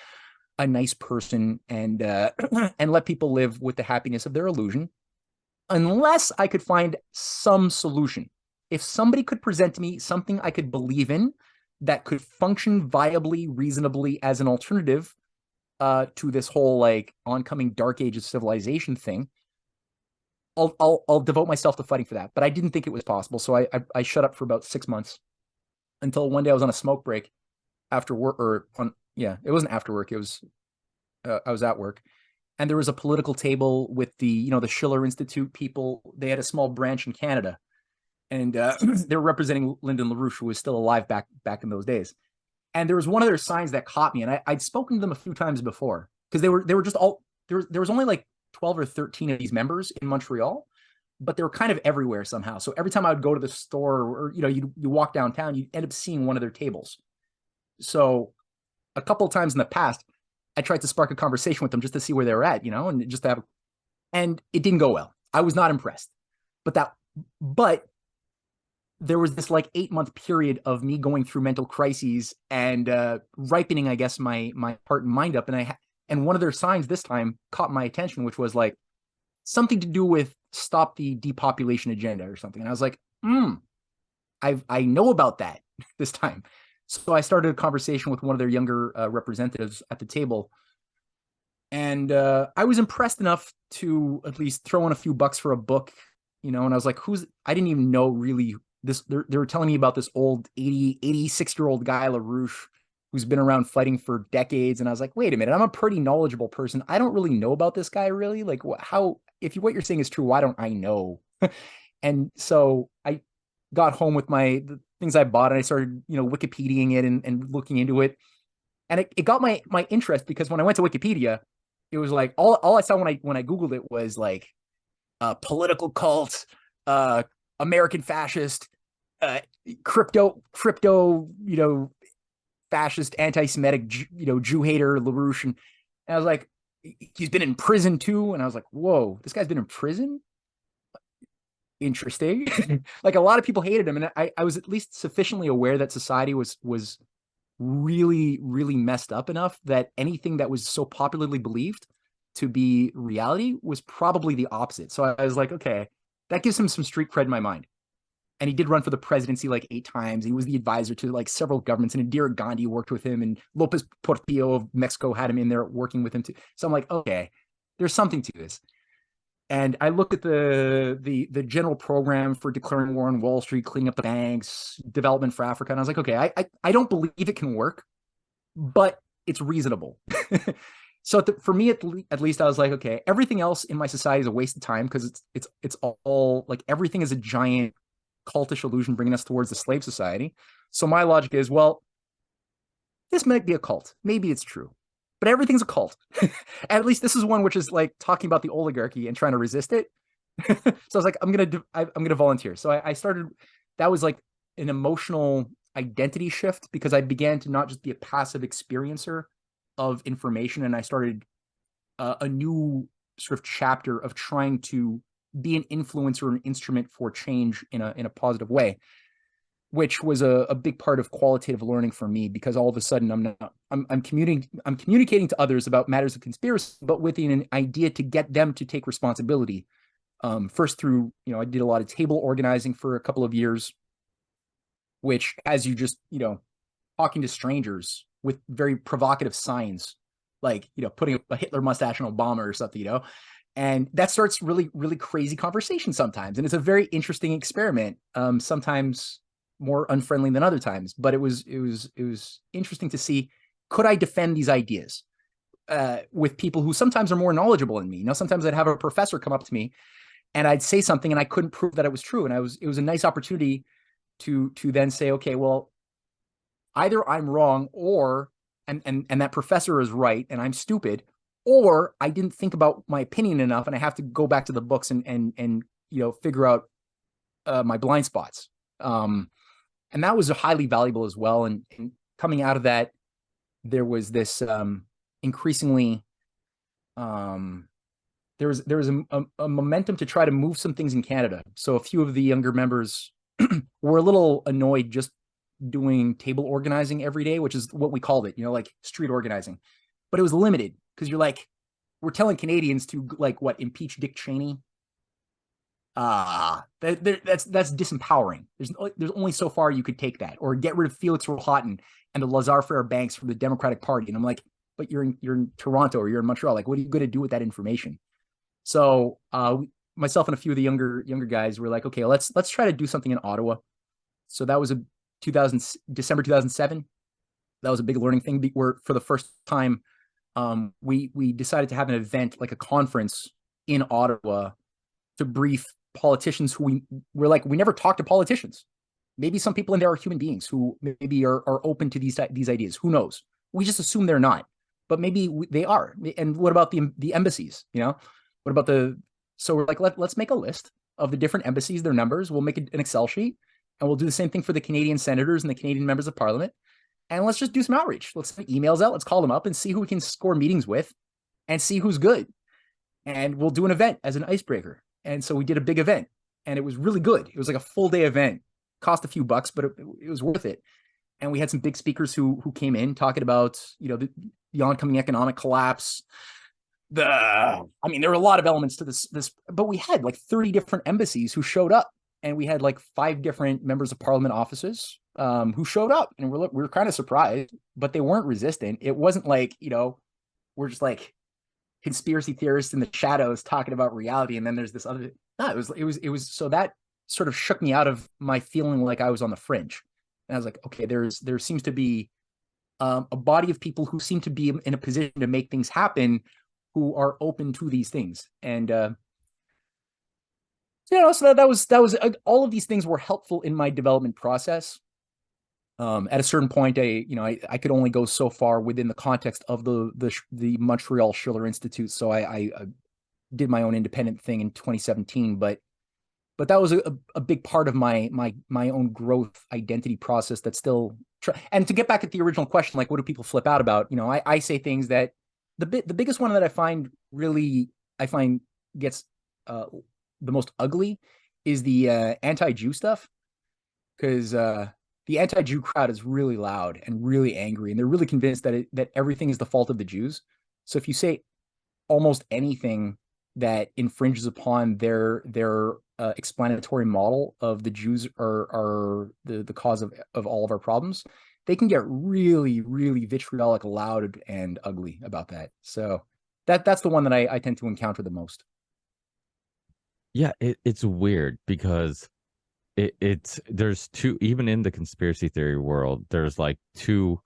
a nice person and and let people live with the happiness of their illusion, unless I could find some solution. If somebody could present to me something I could believe in that could function viably, reasonably as an alternative to this whole like oncoming dark age of civilization thing, I'll devote myself to fighting for that. But I didn't think it was possible, so I shut up for about 6 months until one day I was on a smoke break after work, it wasn't after work. It was, I was at work, and there was a political table with the Schiller Institute people. They had a small branch in Canada, and they were representing Lyndon LaRouche, who was still alive back in those days. And there was one of their signs that caught me, and I'd spoken to them a few times before because they were just all there was only like 12 or 13 of these members in Montreal, but they were kind of everywhere somehow. So every time I would go to the store or you walk downtown, you end up seeing one of their tables. So a couple of times in the past, I tried to spark a conversation with them just to see where they were at, and just to have, and it didn't go well. I was not impressed. But there was this like 8-month period of me going through mental crises and ripening, I guess, my heart and mind up. And one of their signs this time caught my attention, which was like something to do with stop the depopulation agenda or something. And I was like, I know about that this time. So I started a conversation with one of their younger representatives at the table. And I was impressed enough to at least throw in a few bucks for a book, and I was like, I didn't even know really this. They were telling me about this old 86-year-old guy, LaRouche, who's been around fighting for decades. And I was like, wait a minute, I'm a pretty knowledgeable person. I don't really know about this guy, really. Like, what you're saying is true, why don't I know? And so I got home with the things I bought, and I started, Wikipediaing it and looking into it. And it got my interest, because when I went to Wikipedia, it was like all I saw when I Googled it was like political cult, American fascist, crypto, fascist, anti-Semitic, Jew hater, LaRouche. And I was like, he's been in prison too. And I was like, whoa, this guy's been in prison? Interesting. Like, a lot of people hated him. And I was at least sufficiently aware that society was really, really messed up enough that anything that was so popularly believed to be reality was probably the opposite. So I was like, okay, that gives him some street cred in my mind. And he did run for the presidency like 8 times. He was the advisor to like several governments, and Indira Gandhi worked with him, and Lopez Portillo of Mexico had him in there working with him too. So I'm like, okay, there's something to this. And I looked at the general program for declaring war on Wall Street, cleaning up the banks, development for Africa. And I was like, okay, I don't believe it can work, but it's reasonable. So for me, at least, I was like, okay, everything else in my society is a waste of time, because it's all like, everything is a giant cultish illusion bringing us towards the slave society. So my logic is, well, this might be a cult. Maybe it's true, but everything's a cult. At least this is one which is like talking about the oligarchy and trying to resist it. So I was like, I'm gonna volunteer. So I started. That was like an emotional identity shift, because I began to not just be a passive experiencer of information, and I started a new sort of chapter of trying to be an influencer, an instrument for change in a positive way, which was a big part of qualitative learning for me, because all of a sudden I'm communicating to others about matters of conspiracy, but with an idea to get them to take responsibility. First through, I did a lot of table organizing for a couple of years, which, as you just, talking to strangers with very provocative signs, like, putting a Hitler mustache on Obama or something, and that starts really, really crazy conversations sometimes. And it's a very interesting experiment, sometimes more unfriendly than other times, but it was interesting to see, could I defend these ideas with people who sometimes are more knowledgeable than me? Sometimes I'd have a professor come up to me and I'd say something and I couldn't prove that it was true. And it was a nice opportunity to then say, okay, well, either I'm wrong, or and that professor is right and I'm stupid, or I didn't think about my opinion enough and I have to go back to the books and figure out my blind spots. And that was highly valuable as well. And coming out of that, there was this increasingly there was a momentum to try to move some things in Canada. So a few of the younger members were a little annoyed just doing table organizing every day, which is what we called it, like street organizing. But it was limited, because you're like, we're telling Canadians to like impeach Dick Cheney. That's disempowering. There's only so far you could take that, or get rid of Felix Rohatyn and the Lazar-Frere Banks from the Democratic Party. And I'm like, but you're in Toronto or you're in Montreal. Like, what are you going to do with that information? So myself and a few of the younger guys were like, okay, let's try to do something in Ottawa. So that was December 2007. That was a big learning thing, where for the first time we decided to have an event, like a conference in Ottawa, to brief politicians who we never talked to politicians. Maybe some people in there are human beings who maybe are open to these ideas. Who knows? We just assume they're not, but maybe they are. And what about the embassies? What about so we're like, let's make a list of the different embassies, their numbers. We'll make an Excel sheet, and we'll do the same thing for the Canadian senators and the Canadian members of parliament. And let's just do some outreach. Let's send emails out. Let's call them up and see who we can score meetings with and see who's good. And we'll do an event as an icebreaker. And so we did a big event, and it was really good. It was like a full day event, cost a few bucks, but it was worth it. And we had some big speakers who came in talking about, the oncoming economic collapse, I mean, there were a lot of elements to this, but we had like 30 different embassies who showed up, and we had like 5 different members of parliament offices who showed up, and we're kind of surprised, but they weren't resistant. It wasn't like, we're just like conspiracy theorists in the shadows talking about reality, and then there's this other. No, it was so that sort of shook me out of my feeling like I was on the fringe, and I was like, okay, there seems to be a body of people who seem to be in a position to make things happen, who are open to these things. And so that was all of these things were helpful in my development process. At a certain point, I could only go so far within the context of the Montreal Schiller Institute, so I did my own independent thing in 2017. But that was a big part of my own growth identity process. That's still and to get back at the original question, like, what do people flip out about? I say things that the biggest one that I find gets the most ugly is the anti-Jew stuff, because the anti-Jew crowd is really loud and really angry, and they're really convinced that everything is the fault of the Jews. So if you say almost anything that infringes upon their explanatory model of the Jews are the cause of all of our problems, they can get really, really vitriolic, loud, and ugly about that. So that's the one that I tend to encounter the most. Yeah, it's weird because it's there's two, even in the conspiracy theory world, there's like two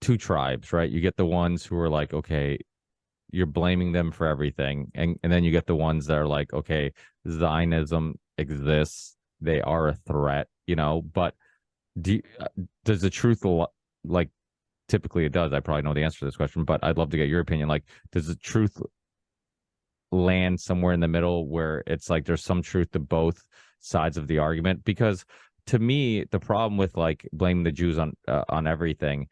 tribes, right? You get the ones who are like, okay, you're blaming them for everything, and then you get the ones that are like, okay, Zionism exists, they are a threat, but does the truth, like, typically it does. I probably know the answer to this question, but I'd love to get your opinion. Like, does the truth land somewhere in the middle where it's like there's some truth to both sides of the argument? Because to me, the problem with like blaming the Jews on everything,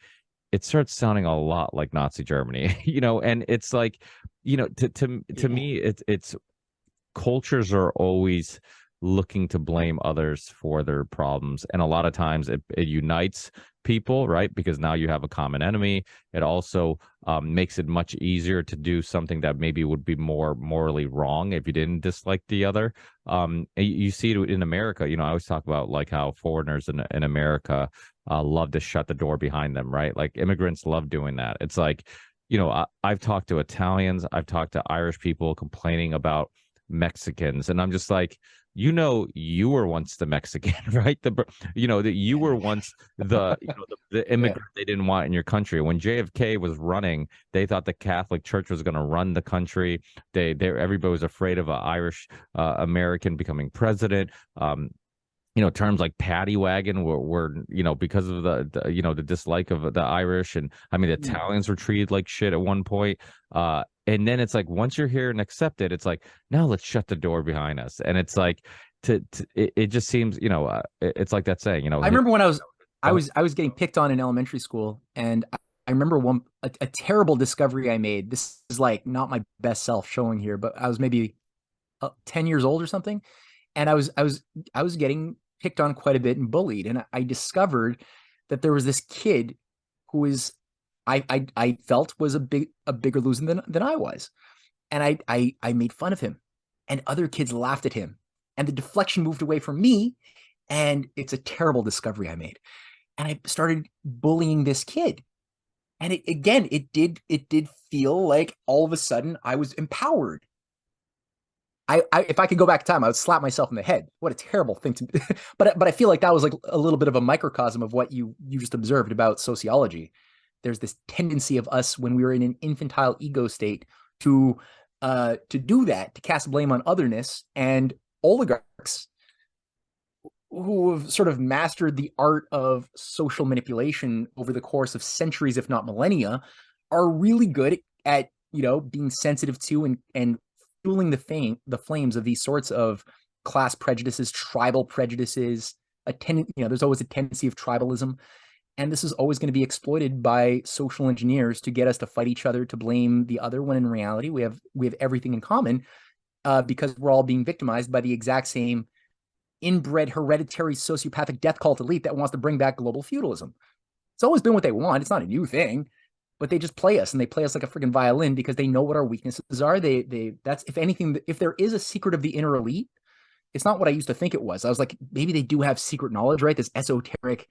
it starts sounding a lot like Nazi Germany, and it's like, to me, it's cultures are always looking to blame others for their problems, and a lot of times it unites people, right? Because now you have a common enemy. It also makes it much easier to do something that maybe would be more morally wrong if you didn't dislike the other. You see it in America. I always talk about like how foreigners in America love to shut the door behind them, right? Like immigrants love doing that. It's like, I've talked to Italians, I've talked to Irish people complaining about Mexicans, and I'm just like, you were once the Mexican, right? That you were once the immigrant they didn't want in your country. When JFK was running, they thought the Catholic Church was going to run the country. Everybody was afraid of an Irish American becoming president. Terms like paddy wagon were because of the dislike of the Irish, and I mean the Italians were treated like shit at one point. And then it's like, once you're here and accept it, it's like, now let's shut the door behind us. And it's like, it just seems, it's like that saying, I remember when I was getting picked on in elementary school, and I remember a terrible discovery I made. This is like not my best self showing here, but I was maybe 10 years old or something, and I was getting picked on quite a bit and bullied, and I discovered that there was this kid who was I felt was a bigger loser than I was, and I made fun of him, and other kids laughed at him, and the deflection moved away from me, and it's a terrible discovery I made, and I started bullying this kid, and it did feel like all of a sudden I was empowered. If I could go back in time, I would slap myself in the head. What a terrible thing to do. But I feel like that was like a little bit of a microcosm of what you just observed about sociology. There's this tendency of us when we were in an infantile ego state to do that, to cast blame on otherness, and oligarchs who have sort of mastered the art of social manipulation over the course of centuries, if not millennia, are really good at being sensitive to and fueling the flames of these sorts of class prejudices, tribal prejudices. There's always a tendency of tribalism, and this is always going to be exploited by social engineers to get us to fight each other, to blame the other, when in reality we have everything in common, because we're all being victimized by the exact same inbred, hereditary, sociopathic death cult elite that wants to bring back global feudalism. It's always been what they want. It's not a new thing. but they just play us, and they play us like a freaking violin because they know what our weaknesses are. That's, if anything, if there is a secret of the inner elite, it's not what I used to think it was. I was like, maybe they do have secret knowledge, right? This esoteric,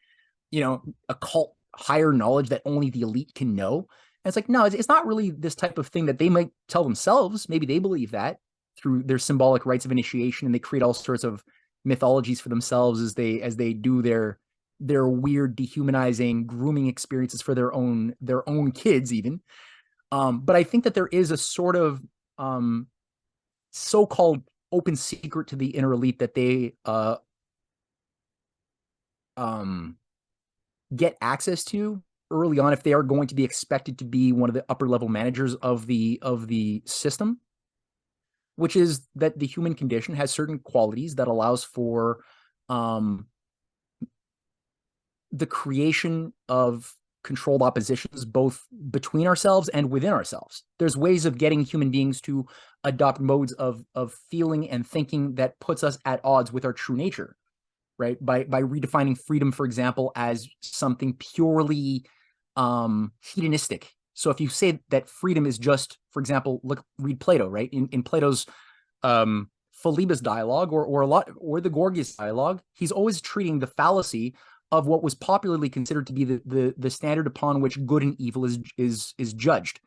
occult higher knowledge that only the elite can know. And it's like, no, it's not really this type of thing that they might tell themselves. Maybe they believe that through their symbolic rites of initiation, and they create all sorts of mythologies for themselves as they do their weird dehumanizing grooming experiences for their own kids even. But I think that there is a sort of so-called open secret to the inner elite that they get access to early on if they are going to be expected to be one of the upper level managers of the system, which is that the human condition has certain qualities that allows for the creation of controlled oppositions both between ourselves and within ourselves. There's ways of getting human beings to adopt modes of feeling and thinking that puts us at odds with our true nature, right? By redefining freedom, for example, as something purely hedonistic. So if you say that freedom is just, for example, read Plato, right? In Plato's Philebus dialogue or the Gorgias dialogue, he's always treating the fallacy of what was popularly considered to be the standard upon which good and evil is judged.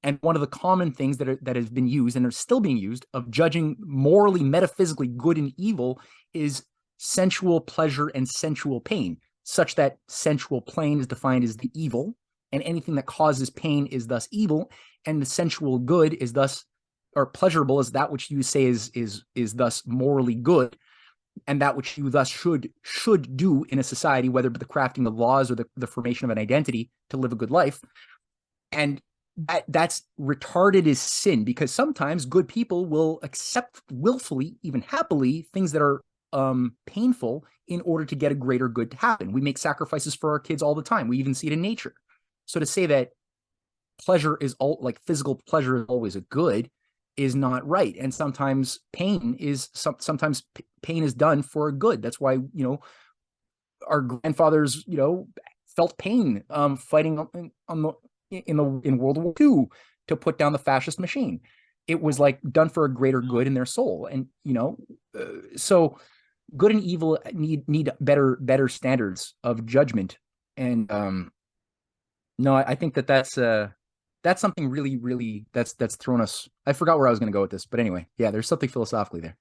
And one of the common things that has been used and are still being used of judging morally, metaphysically good and evil is sensual pleasure and sensual pain, such that sensual pain is defined as the evil, and anything that causes pain is thus evil, and the sensual good is thus, or pleasurable, is that which you say is thus morally good, and that which you thus should do in a society, whether the crafting of laws or the formation of an identity to live a good life. And that's retarded as sin, because sometimes good people will accept willfully, even happily, things that are painful in order to get a greater good to happen. We make sacrifices for our kids all the time. We even see it in nature. So to say that pleasure is all, like physical pleasure is always a good, is not right. And sometimes pain is pain is done for a good. That's why, our grandfathers, felt pain fighting in World War II to put down the fascist machine. It was like done for a greater good in their soul. And so good and evil need better standards of judgment. And no, I think that's something really, really that's thrown us. I forgot where I was going to go with this, but anyway, yeah, there's something philosophically there.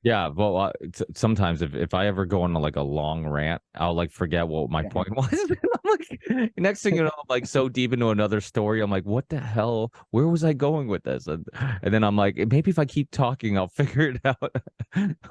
Yeah, well, sometimes if I ever go on like a long rant, I'll like forget what my point was. I'm like, next thing you know, I'm like so deep into another story. I'm like, what the hell? Where was I going with this? And then I'm like, maybe if I keep talking, I'll figure it out.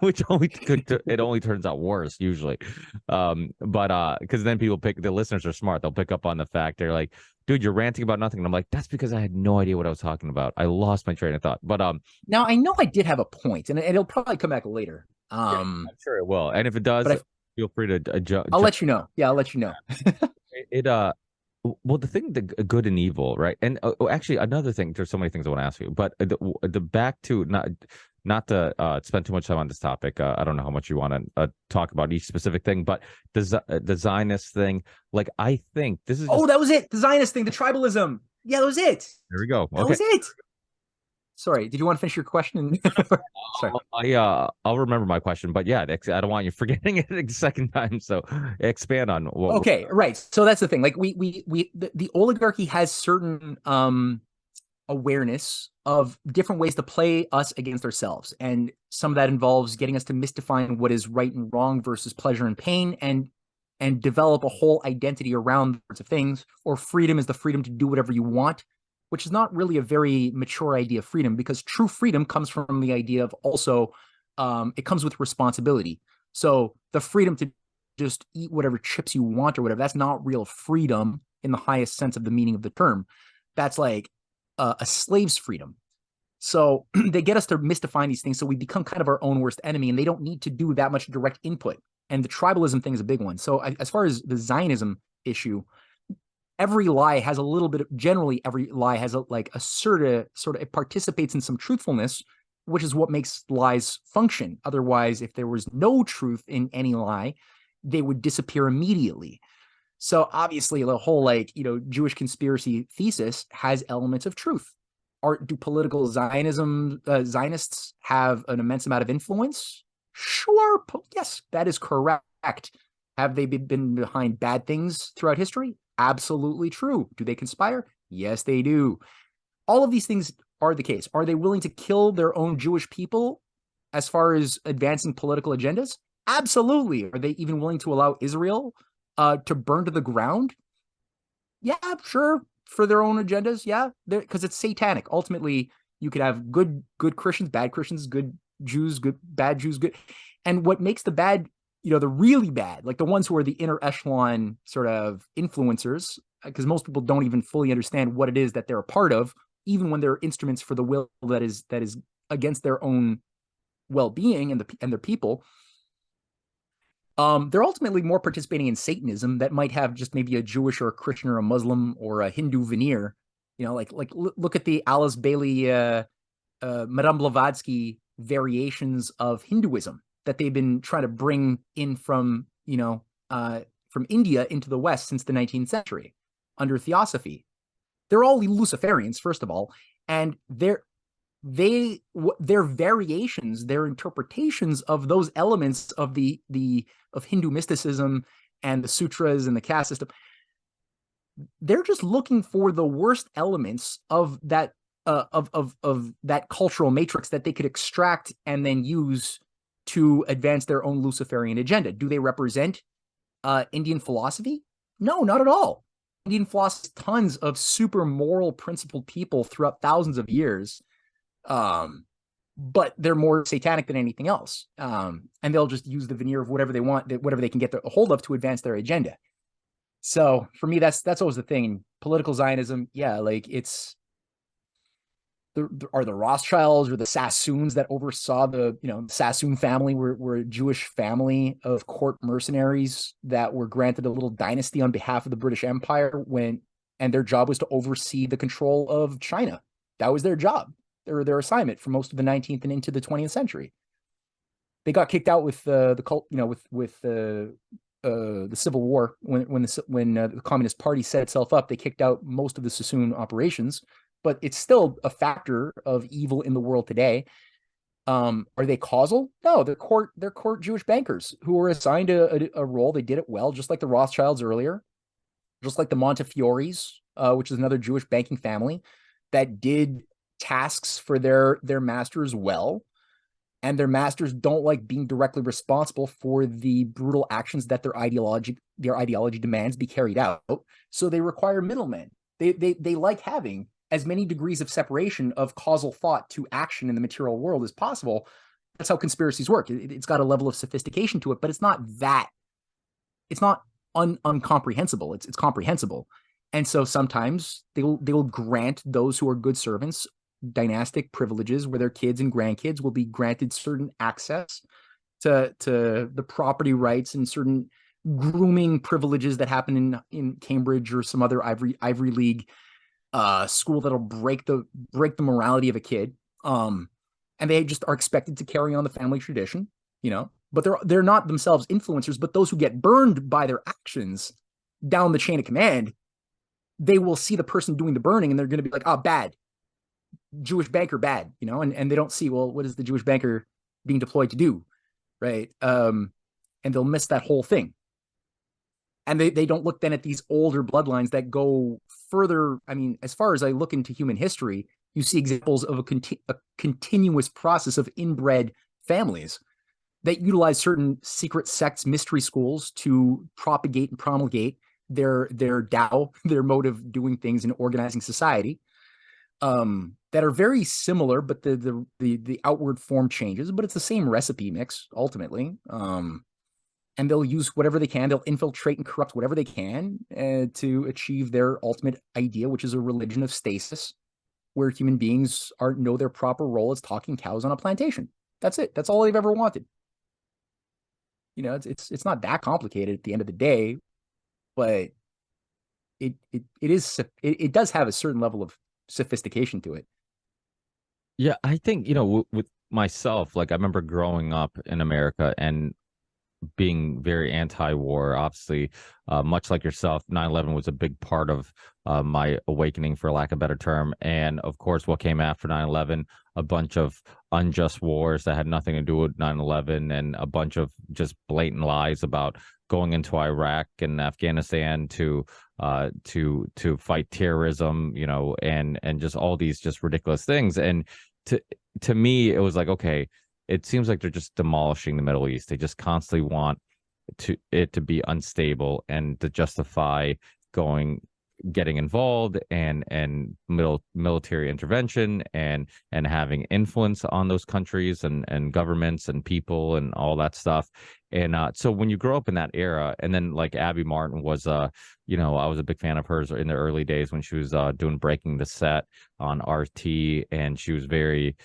Which it only turns out worse usually. But because then the listeners are smart. They'll pick up on the fact they're like, dude, you're ranting about nothing. And I'm like, that's because I had no idea what I was talking about. I lost my train of thought. But now I know I did have a point, and it'll probably come back later. Yeah, I'm sure it will. And if it does, feel free to I'll let you know. Yeah, I'll let you know. Well, the thing, the good and evil, right? And actually, another thing. There's so many things I want to ask you, but the back to not to spend too much time on this topic. I don't know how much you want to talk about each specific thing, but the Zionist thing, like I think this is. Oh, that was it. The Zionist thing, the tribalism. Yeah, that was it. There we go. That was it. Sorry, did you want to finish your question? Sorry. I'll remember my question, but yeah, I don't want you forgetting it a second time. So expand on what. Okay, right. So that's the thing. Like the oligarchy has certain awareness of different ways to play us against ourselves, and some of that involves getting us to misdefine what is right and wrong versus pleasure and pain, and develop a whole identity around sorts of things. Or freedom is the freedom to do whatever you want, which is not really a very mature idea of freedom, because true freedom comes from the idea of also, it comes with responsibility. So the freedom to just eat whatever chips you want or whatever, that's not real freedom in the highest sense of the meaning of the term. That's like a slave's freedom. So they get us to misdefine these things, so we become kind of our own worst enemy, and they don't need to do that much direct input. And the tribalism thing is a big one. So as far as the Zionism issue, every lie has a little bit of, generally every lie has a sort of, it participates in some truthfulness, which is what makes lies function. Otherwise, if there was no truth in any lie, they would disappear immediately. So obviously the whole like, Jewish conspiracy thesis has elements of truth. Do political Zionists have an immense amount of influence? Sure. Yes, that is correct. Have they been behind bad things throughout history? Absolutely true. Do they conspire? Yes, they do. All of these things are the case. Are they willing to kill their own Jewish people as far as advancing political agendas? Absolutely. Are they even willing to allow Israel to burn to the ground? Yeah, sure. For their own agendas, yeah, because it's satanic. Ultimately, you could have good Christians, bad Christians, good Jews, bad Jews, good. And what makes the bad, the really bad, like the ones who are the inner echelon sort of influencers, because most people don't even fully understand what it is that they're a part of, even when they're instruments for the will that is against their own well-being and their people. They're ultimately more participating in Satanism that might have just maybe a Jewish or a Christian or a Muslim or a Hindu veneer. Like look at the Alice Bailey, Madame Blavatsky variations of Hinduism that they've been trying to bring in from India into the West since the 19th century under Theosophy. They're all Luciferians, first of all, and their variations, their interpretations of those elements of of Hindu mysticism and the sutras and the caste system, they're just looking for the worst elements of that of that cultural matrix that they could extract and then use to advance their own Luciferian agenda. Do they represent Indian philosophy? No, not at all. Indian philosophy, tons of super moral, principled people throughout thousands of years, but they're more satanic than anything else. And they'll just use the veneer of whatever they want, whatever they can get a hold of to advance their agenda. So for me, that's always the thing. Political Zionism, yeah, like it's are the Rothschilds or the Sassoons that oversaw the Sassoon family were a Jewish family of court mercenaries that were granted a little dynasty on behalf of the British Empire and their job was to oversee the control of China. That was their job, their assignment for most of the 19th and into the 20th century. They got kicked out with the Civil War when the Communist Party set itself up. They kicked out most of the Sassoon operations, but it's still a factor of evil in the world today. Are they causal? No, they're court Jewish bankers who were assigned a role. They did it well, just like the Rothschilds earlier, just like the Montefiore's, which is another Jewish banking family that did tasks for their masters well. And their masters don't like being directly responsible for the brutal actions that their ideology demands be carried out. So they require middlemen. They like having as many degrees of separation of causal thought to action in the material world as possible. That's how conspiracies work. It's got a level of sophistication to it, but it's not uncomprehensible. It's comprehensible. And so sometimes they will grant those who are good servants dynastic privileges where their kids and grandkids will be granted certain access to the property rights and certain grooming privileges that happen in Cambridge or some other Ivy League school that'll break the morality of a kid. And they just are expected to carry on the family tradition, but they're not themselves influencers, but those who get burned by their actions down the chain of command, they will see the person doing the burning and they're going to be like, bad. Jewish banker bad, and they don't see, well, what is the Jewish banker being deployed to do, right? And they'll miss that whole thing. And they don't look then at these older bloodlines that go further. I mean, as far as I look into human history, you see examples of a continuous process of inbred families that utilize certain secret sects, mystery schools to propagate and promulgate their Tao, their mode of doing things and organizing society. That are very similar, but the outward form changes, but it's the same recipe mix ultimately. And they'll use whatever they can. They'll infiltrate and corrupt whatever they can to achieve their ultimate idea, which is a religion of stasis, where human beings know their proper role as talking cows on a plantation. That's it. That's all they've ever wanted. It's not that complicated at the end of the day, but it does have a certain level of sophistication to it. Yeah, I think, with myself, like I remember growing up in America and being very anti-war. Obviously, much like yourself, 9/11 was a big part of my awakening, for lack of a better term. And of course, what came after 9/11, a bunch of unjust wars that had nothing to do with 9/11, and a bunch of just blatant lies about going into Iraq and Afghanistan to fight terrorism, and just all these just ridiculous things. And to to me, it was like, okay, it seems like they're just demolishing the Middle East. They just constantly want it to be unstable and to justify getting involved and military intervention and having influence on those countries and governments and people and all that stuff. And so when you grow up in that era, and then like Abby Martin was I was a big fan of hers in the early days when she was doing Breaking the Set on RT, and she was very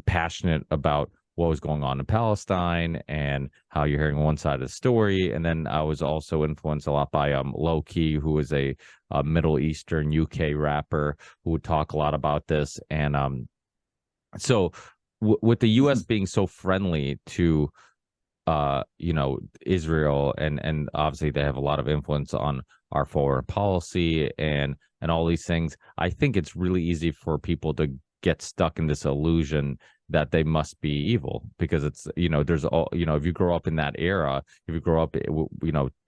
passionate about what was going on in Palestine and how you're hearing one side of the story. And then I was also influenced a lot by Low Key, who is a Middle Eastern UK rapper who would talk a lot about this. And so with the US being so friendly to Israel, and obviously they have a lot of influence on our foreign policy and all these things, I think it's really easy for people to get stuck in this illusion that they must be evil, because it's, there's all, if you grow up in that era, if you grow up,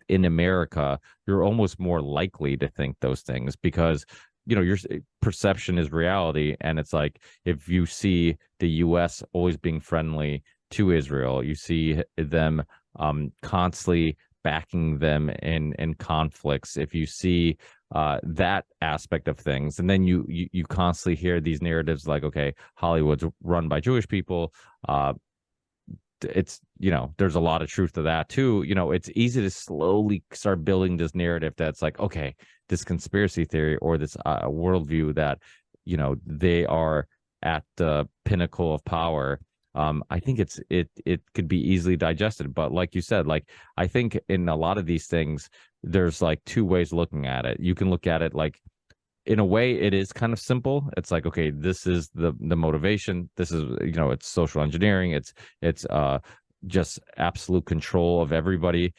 in America, you're almost more likely to think those things, because your perception is reality. And it's like, if you see the US always being friendly to Israel, you see them constantly backing them in conflicts, if you see that aspect of things, and then you constantly hear these narratives like, okay, Hollywood's run by Jewish people, it's there's a lot of truth to that too. It's easy to slowly start building this narrative that's like, okay, this conspiracy theory or this worldview that they are at the pinnacle of power. I think it could be easily digested, but like you said, like, I think in a lot of these things, there's like two ways looking at it. You can look at it like, in a way, it is kind of simple. It's like, okay, this is the motivation. This is, it's social engineering. It's just absolute control of everybody.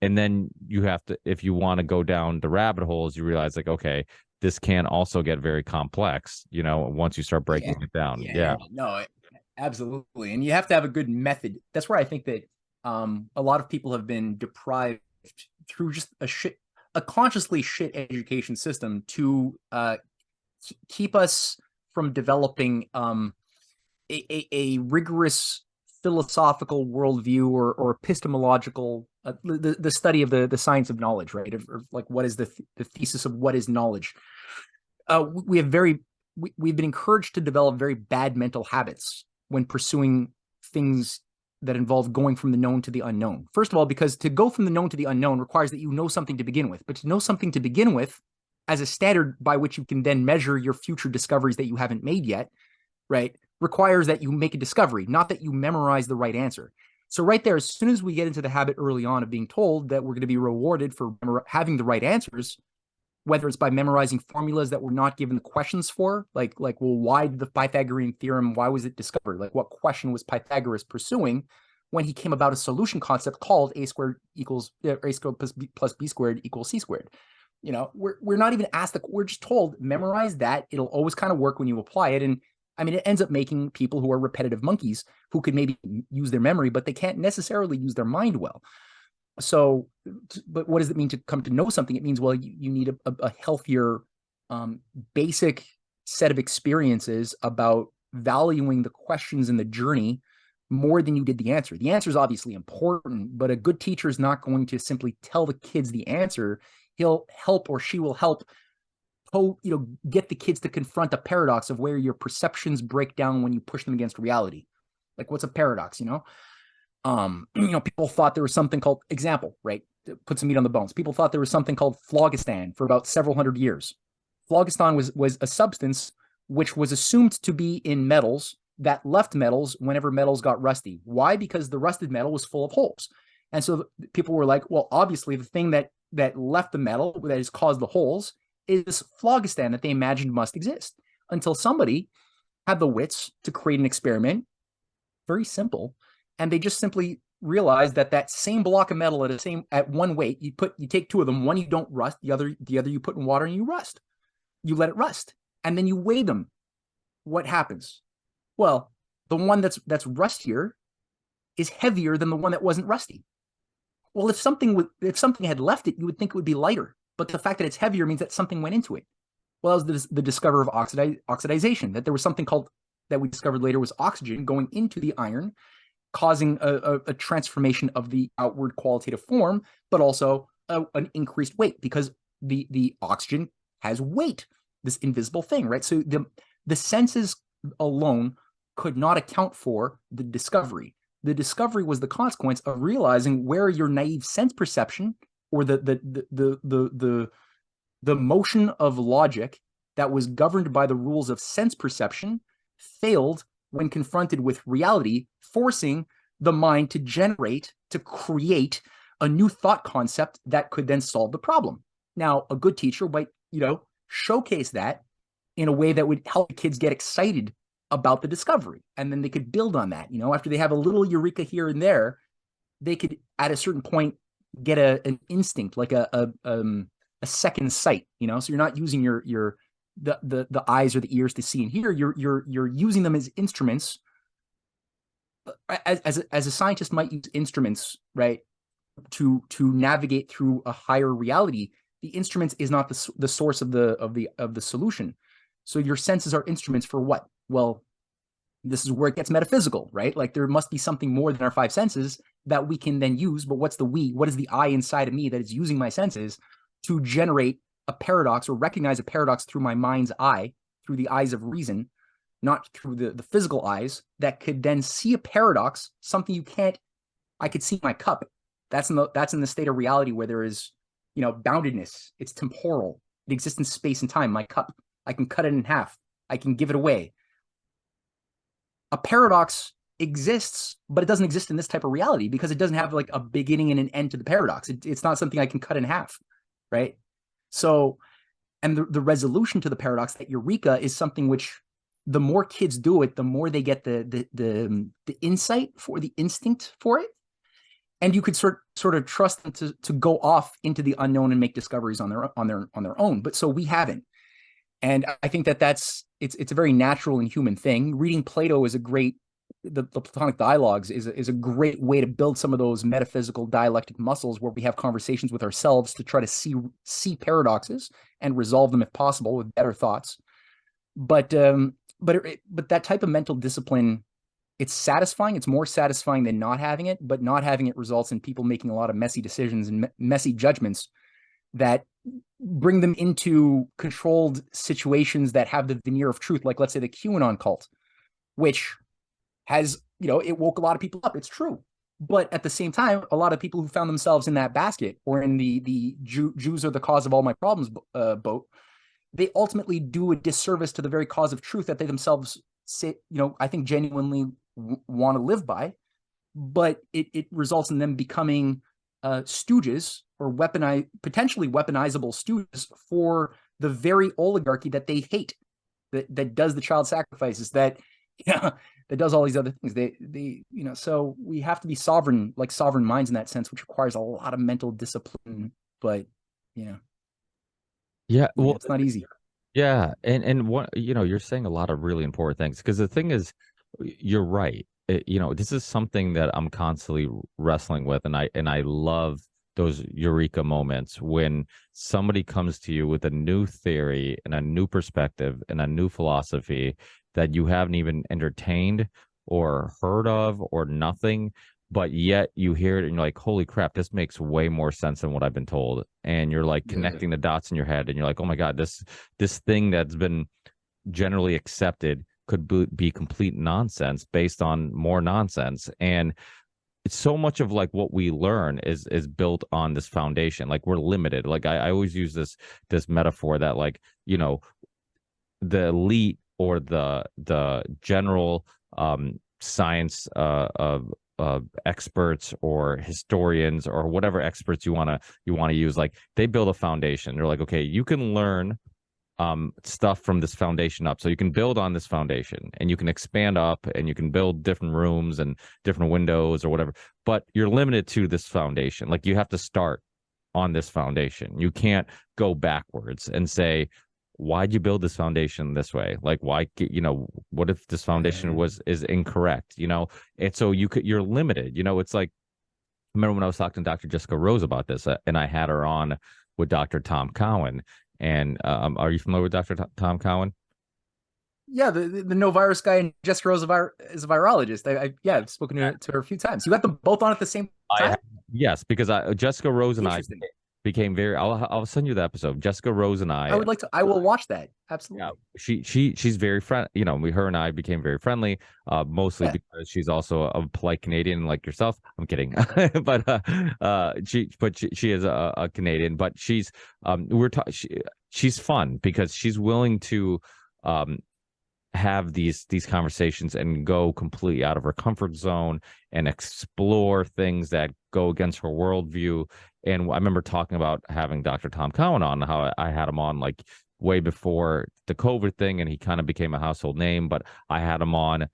And then you have to, if you want to go down the rabbit holes, you realize like, okay, this can also get very complex, once you start breaking it down. Yeah. No, absolutely. And you have to have a good method. That's where I think that a lot of people have been deprived through just a consciously shit education system to keep us from developing a rigorous philosophical worldview or epistemological the study of the science of knowledge, right? Or like, what is the thesis of what is knowledge? We've been encouraged to develop very bad mental habits when pursuing things that involve going from the known to the unknown. First of all, because to go from the known to the unknown requires that you know something to begin with. But to know something to begin with as a standard by which you can then measure your future discoveries that you haven't made yet, right, requires that you make a discovery, not that you memorize the right answer. So right there, as soon as we get into the habit early on of being told that we're going to be rewarded for having the right answers, whether it's by memorizing formulas that we're not given the questions for, like, well, why did the Pythagorean theorem, why was it discovered? Like, what question was Pythagoras pursuing when he came about a solution concept called a squared plus b squared equals c squared? We're not even asked we're just told, memorize that. It'll always kind of work when you apply it. And I mean, it ends up making people who are repetitive monkeys who could maybe use their memory, but they can't necessarily use their mind well. So, but what does it mean to come to know something? It means, well, you need a healthier, basic set of experiences about valuing the questions in the journey more than you did the answer. The answer is obviously important, but a good teacher is not going to simply tell the kids the answer. He'll help, or she will help, get the kids to confront a paradox of where your perceptions break down when you push them against reality. Like, what's a paradox? People thought there was something called, example, right? Put some meat on the bones. People thought there was something called phlogiston for about several hundred years. Phlogiston was a substance which was assumed to be in metals that left metals whenever metals got rusty. Why? Because the rusted metal was full of holes. And so people were like, well, obviously the thing that left the metal, that has caused the holes, is phlogiston that they imagined must exist, until somebody had the wits to create an experiment, very simple, and they just simply realized that that same block of metal at one weight, you take two of them, one you don't rust, the other you put in water and you let it rust, and then you weigh them. What happens? Well, the one that's rustier is heavier than the one that wasn't rusty. Well, if something had left it, you would think it would be lighter, but the fact that it's heavier means that something went into it. Well, that was the discovery of oxidization, that there was something called, that we discovered later, was oxygen going into the iron, causing a transformation of the outward qualitative form, but also an increased weight, because the oxygen has weight, this invisible thing, right? So the senses alone could not account for the discovery. The discovery was the consequence of realizing where your naive sense perception, or the motion of logic that was governed by the rules of sense perception, failed when confronted with reality, forcing the mind to create a new thought concept that could then solve the problem. Now, a good teacher might, showcase that in a way that would help kids get excited about the discovery, and then they could build on that. After they have a little eureka here and there, they could at a certain point get an instinct, like a second sight. So you're not using the eyes or the ears to see and hear. You're using them as instruments, as a scientist might use instruments, right, to navigate through a higher reality. The instruments is not the source of the solution. So your senses are instruments for what? Well, this is where it gets metaphysical, right? Like, there must be something more than our five senses that we can then use. But what's the we? What is the I inside of me that is using my senses to generate a paradox, or recognize a paradox through my mind's eye, through the eyes of reason, not through the physical eyes, that could then see a paradox, something you can't. I could see my cup. That's in the state of reality where there is, boundedness. It's temporal. It exists in space and time. My cup, I can cut it in half. I can give it away. A paradox exists, but it doesn't exist in this type of reality, because it doesn't have like a beginning and an end to the paradox. It's not something I can cut in half, right? So, and the resolution to the paradox, that eureka, is something which, the more kids do it, the more they get the insight, for the instinct for it, and you could sort of trust them to go off into the unknown and make discoveries on their own. But so we haven't, and I think that's it's a very natural and human thing. Reading Plato is a great, the Platonic dialogues is a great way to build some of those metaphysical dialectic muscles, where we have conversations with ourselves to try to see paradoxes and resolve them if possible with better thoughts. But that type of mental discipline, it's satisfying. It's more satisfying than not having it, but not having it results in people making a lot of messy decisions and messy judgments that bring them into controlled situations that have the veneer of truth. Like, let's say the QAnon cult, which has, it woke a lot of people up. It's true. But at the same time, a lot of people who found themselves in that basket, or in the Jews are the cause of all my problems boat, they ultimately do a disservice to the very cause of truth that they themselves say, I think genuinely want to live by. But it results in them becoming stooges, or potentially weaponizable stooges for the very oligarchy that they hate, that does the child sacrifices, that does all these other things. They so we have to be sovereign minds in that sense, which requires a lot of mental discipline. But well, it's not easy. Yeah, and what you're saying a lot of really important things, because the thing is, you're right. This is something that I'm constantly wrestling with, and I love those eureka moments when somebody comes to you with a new theory and a new perspective and a new philosophy that you haven't even entertained or heard of or nothing, but yet you hear it and you're like, holy crap, this makes way more sense than what I've been told. And you're like connecting the dots in your head, and you're like, oh my God, this thing that's been generally accepted could be complete nonsense based on more nonsense. And it's so much of like what we learn is built on this foundation. Like, we're limited. Like, I always use this metaphor that, like, the elite, or the general science of experts or historians or whatever experts you want to use, like, they build a foundation. They're like, okay, you can learn stuff from this foundation up. So you can build on this foundation and you can expand up and you can build different rooms and different windows or whatever, but you're limited to this foundation. Like you have to start on this foundation. You can't go backwards and say, why'd you build this foundation this way? Like, why, what if this foundation is incorrect, And so you're limited, it's like, I remember when I was talking to Dr. Jessica Rose about this, and I had her on with Dr. Tom Cowan. And are you familiar with Dr. Tom Cowan? Yeah, the no virus guy, and Jessica Rose is a virologist. I've spoken to her a few times. You got them both on at the same time? Yes, because Jessica Rose and I became very. I'll send you the episode. Jessica Rose and I. I would like to. I will watch that. Absolutely. Yeah, she's very friend. Her and I became very friendly. Mostly because she's also a polite Canadian like yourself. I'm kidding, but she is a Canadian. But she's she's fun because she's willing to have these conversations and go completely out of her comfort zone and explore things that go against her worldview. And I remember talking about having Dr. Tom Cowan on, how I had him on like way before the COVID thing, and he kind of became a household name. But I had him on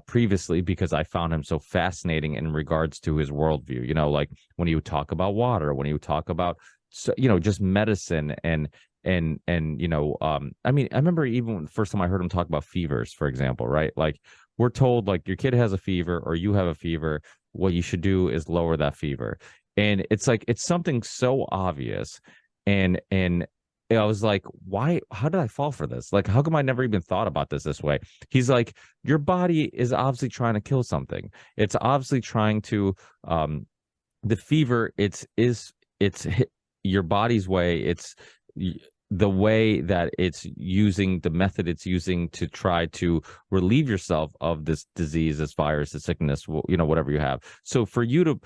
previously because I found him so fascinating in regards to his worldview. Like when he would talk about water, when he would talk about just medicine and I mean, I remember even the first time I heard him talk about fevers, for example, right? Like we're told like your kid has a fever or you have a fever, what you should do is lower that fever. And it's like, it's something so obvious. And I was like, why, how did I fall for this? Like, how come I never even thought about this way? He's like, your body is obviously trying to kill something. It's obviously trying to, the fever, it's your body's way. It's the way that it's using, the method it's using to try to relieve yourself of this disease, this virus, this sickness, whatever you have. So for you to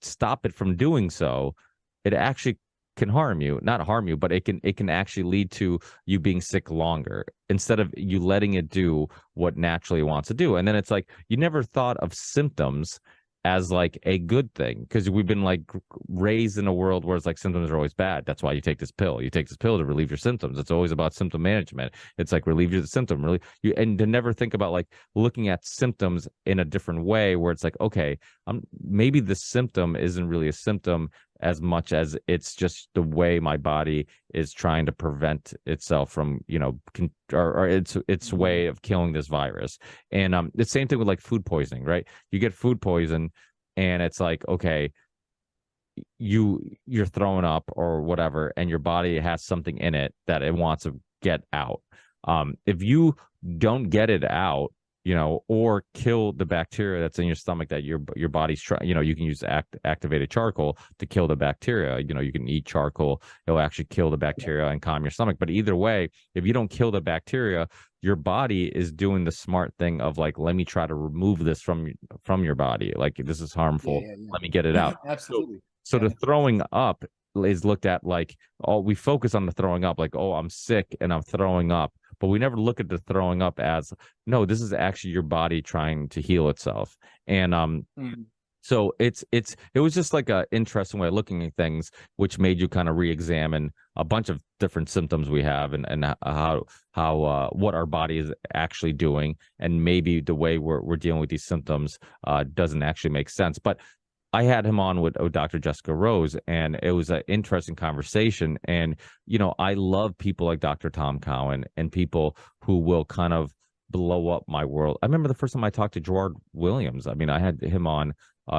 stop it from doing so, it actually can not harm you, but it can actually lead to you being sick longer instead of you letting it do what naturally it wants to do. And then it's like, you never thought of symptoms as like a good thing because we've been like raised in a world where it's like symptoms are always bad. That's why you take this pill. You take this pill to relieve your symptoms. It's always about symptom management. It's like relieve your symptom, really. And to never think about like looking at symptoms in a different way where it's like, okay, maybe the symptom isn't really a symptom as much as it's just the way my body is trying to prevent itself from, or its way of killing this virus. And the same thing with like food poisoning, right? You get food poison and it's like, okay, you're throwing up or whatever, and your body has something in it that it wants to get out. If you don't get it out, or kill the bacteria that's in your stomach that your body's trying, you can use activated charcoal to kill the bacteria. You can eat charcoal. It'll actually kill the bacteria and calm your stomach. But either way, if you don't kill the bacteria, your body is doing the smart thing of like, let me try to remove this from your body. Like, this is harmful. Yeah. Let me get it out. Absolutely. So the throwing up is looked at like, we focus on the throwing up, like, oh, I'm sick and I'm throwing up. But we never look at the throwing up as, no, this is actually your body trying to heal itself. And so it was just like an interesting way of looking at things, which made you kind of re-examine a bunch of different symptoms we have and how what our body is actually doing, and maybe the way we're dealing with these symptoms doesn't actually make sense. But I had him on with Dr. Jessica Rose, and it was an interesting conversation. And, I love people like Dr. Tom Cowan and people who will kind of blow up my world. I remember the first time I talked to Gerard Williams. I mean, I had him on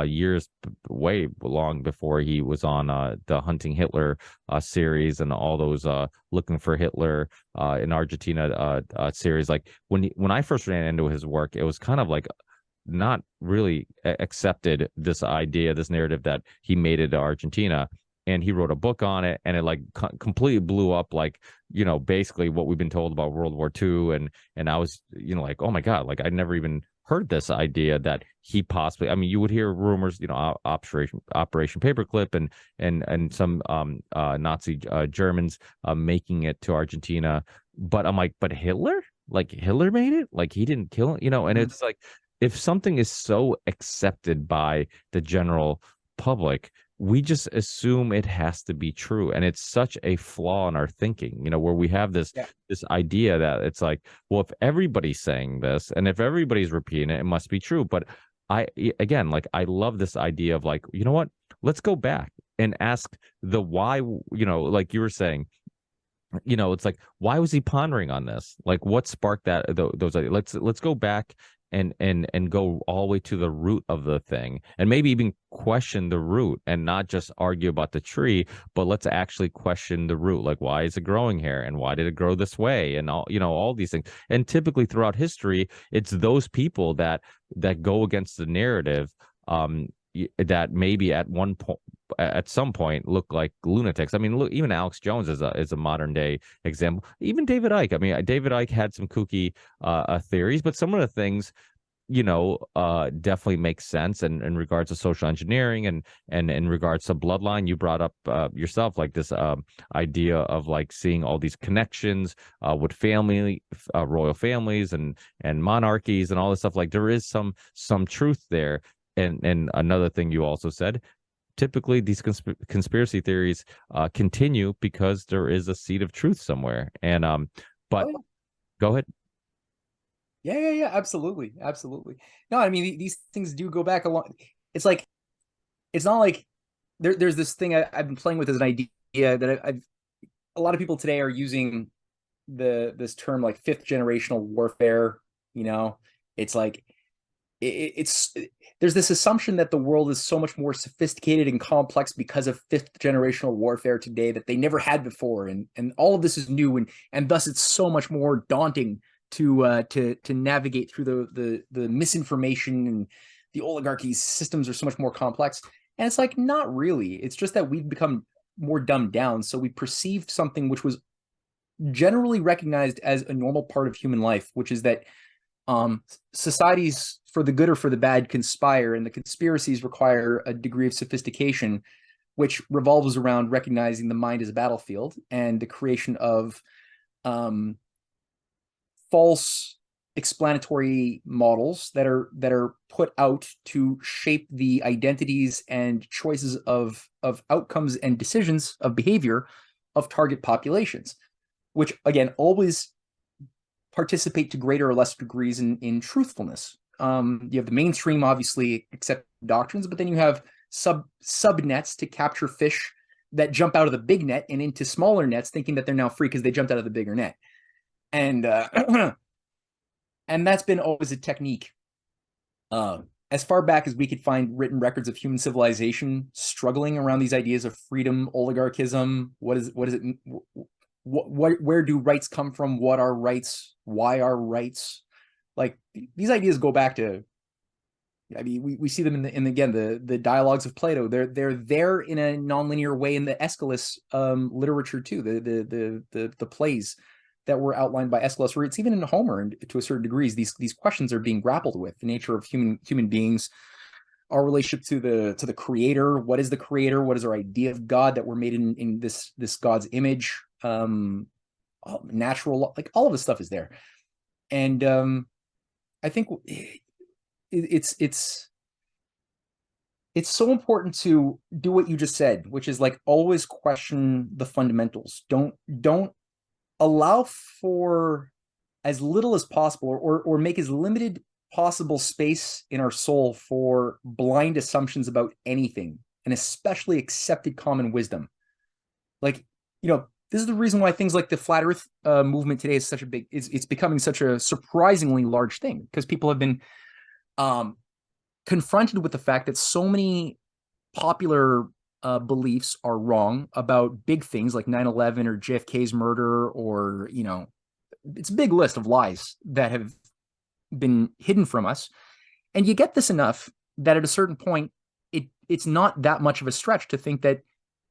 years way long before he was on the Hunting Hitler series and all those Looking for Hitler in Argentina series. Like when I first ran into his work, it was kind of like not really accepted, this narrative that he made it to Argentina, and he wrote a book on it, and it like completely blew up, like, basically what we've been told about World War II. And I was, like, oh my God, like I never even heard this idea that he possibly, I mean, you would hear rumors, Operation Paperclip and some Nazi Germans making it to Argentina. But I'm like, but Hitler made it? Like, he didn't kill him, and it's like, if something is so accepted by the general public, we just assume it has to be true, and it's such a flaw in our thinking, where we have this idea that it's like, well, if everybody's saying this and if everybody's repeating it, it must be true. But again, like, I love this idea of, like, you know what, let's go back and ask the why. Like you were saying, it's like, why was he pondering on this? Like, what sparked those ideas? Let's go back and go all the way to the root of the thing, and maybe even question the root, and not just argue about the tree, but let's actually question the root. Like, why is it growing here, and why did it grow this way, and all these things. And typically throughout history, it's those people that go against the narrative, that maybe at some point look like lunatics. I mean, look, even Alex Jones is a modern day example. Even David Icke. I mean, David Icke had some kooky theories, but some of the things, definitely make sense. And in regards to social engineering and in regards to bloodline, you brought up yourself, like this idea of, like, seeing all these connections with royal families and monarchies and all this stuff. Like, there is some truth there. And another thing you also said, typically these conspiracy theories continue because there is a seed of truth somewhere. And but go ahead. Yeah, absolutely. No, I mean, these things do go back a long. It's like, it's not like there's this thing I've been playing with as an idea that I've a lot of people today are using this term, like, fifth generational warfare. It's like, it's there's this assumption that the world is so much more sophisticated and complex because of fifth generational warfare today that they never had before, and all of this is new, and thus it's so much more daunting to navigate through the misinformation, and the oligarchy's systems are so much more complex. And it's like, not really. It's just that we've become more dumbed down, so we perceive something which was generally recognized as a normal part of human life, which is that societies, for the good or for the bad, conspire, and the conspiracies require a degree of sophistication, which revolves around recognizing the mind as a battlefield, and the creation of false explanatory models that are put out to shape the identities and choices of outcomes and decisions of behavior of target populations, which again always participate to greater or lesser degrees in truthfulness. You have the mainstream, obviously, accept doctrines, but then you have subnets to capture fish that jump out of the big net and into smaller nets, thinking that they're now free because they jumped out of the bigger net. And and that's been always a technique. As far back as we could find written records of human civilization struggling around these ideas of freedom, oligarchism. What is it? Where do rights come from? What are rights? Why are rights? Like, these ideas go back to, I mean, we see them in again the dialogues of Plato. They're there in a nonlinear way in the Aeschylus literature too. The plays that were outlined by Aeschylus, or it's even in Homer, and to a certain degree, these questions are being grappled with: the nature of human beings, our relationship to the creator. What is the creator? What is our idea of God, that we're made in this God's image? Natural, like, all of this stuff is there. And I think it's so important to do what you just said, which is, like, always question the fundamentals. Don't allow for as little as possible, or make as limited possible space in our soul for blind assumptions about anything, and especially accepted common wisdom. Like, this is the reason why things like the flat earth movement today is such a big, it's becoming such a surprisingly large thing, because people have been confronted with the fact that so many popular beliefs are wrong about big things like 9/11 or JFK's murder, or, it's a big list of lies that have been hidden from us. And you get this enough that at a certain point, it's not that much of a stretch to think that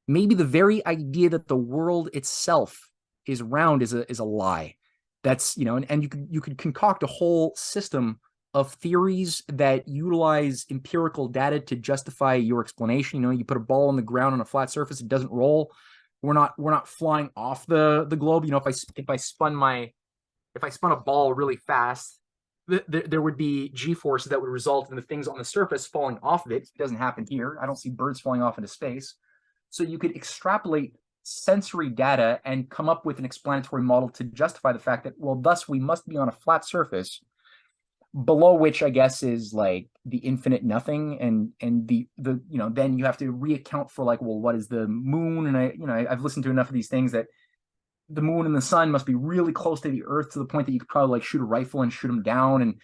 maybe the very idea that the world itself is round is a lie. That's, and you could concoct a whole system of theories that utilize empirical data to justify your explanation. You put a ball on the ground on a flat surface, it doesn't roll. We're not flying off the globe. If I spun a ball really fast, there would be g-forces that would result in the things on the surface falling off of it. It doesn't happen here. I don't see birds falling off into space. So you could extrapolate sensory data and come up with an explanatory model to justify the fact that, well, thus we must be on a flat surface below which I guess is like the infinite nothing, and the then you have to reaccount for like, well, what is the moon? And I've listened to enough of these things that the moon and the sun must be really close to the earth to the point that you could probably like shoot a rifle and shoot them down, and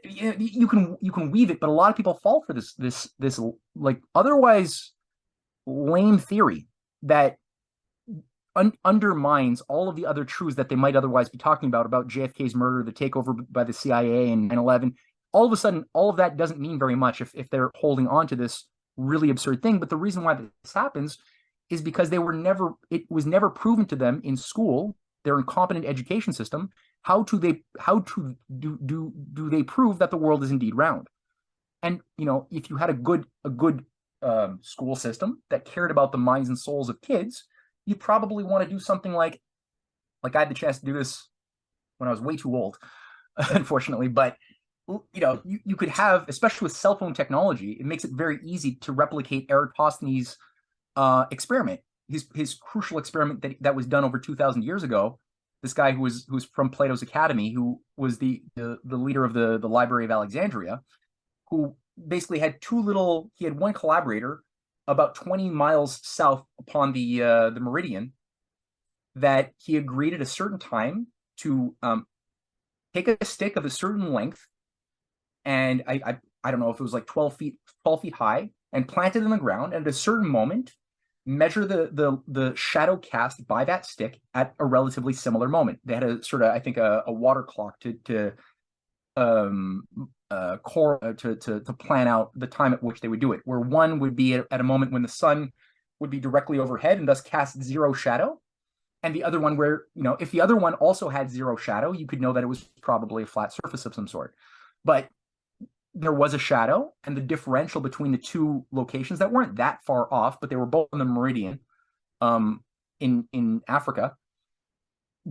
you can weave it. But a lot of people fall for this like otherwise lame theory that undermines all of the other truths that they might otherwise be talking about JFK's murder, the takeover by the CIA, and 9/11. All of a sudden, all of that doesn't mean very much if they're holding on to this really absurd thing. But the reason why this happens is because it was never proven to them in school, their incompetent education system, how do they prove that the world is indeed round. And if you had a good school system that cared about the minds and souls of kids, you probably want to do something like I had the chance to do this when I was way too old, unfortunately. But you could have, especially with cell phone technology, it makes it very easy to replicate Eratosthenes' experiment, his crucial experiment that was done over 2,000 years ago. This guy who was from Plato's Academy, who was the leader of the Library of Alexandria, who basically had he had one collaborator about 20 miles south upon the meridian, that he agreed at a certain time to take a stick of a certain length, and I don't know if it was like 12 feet high, and plant it in the ground, and at a certain moment measure the shadow cast by that stick at a relatively similar moment. They had a sort of, I think, a water clock to plan out the time at which they would do it, where one would be at a moment when the sun would be directly overhead and thus cast zero shadow, and the other one where, if the other one also had zero shadow, you could know that it was probably a flat surface of some sort. But there was a shadow, and the differential between the two locations that weren't that far off, but they were both on the meridian in Africa,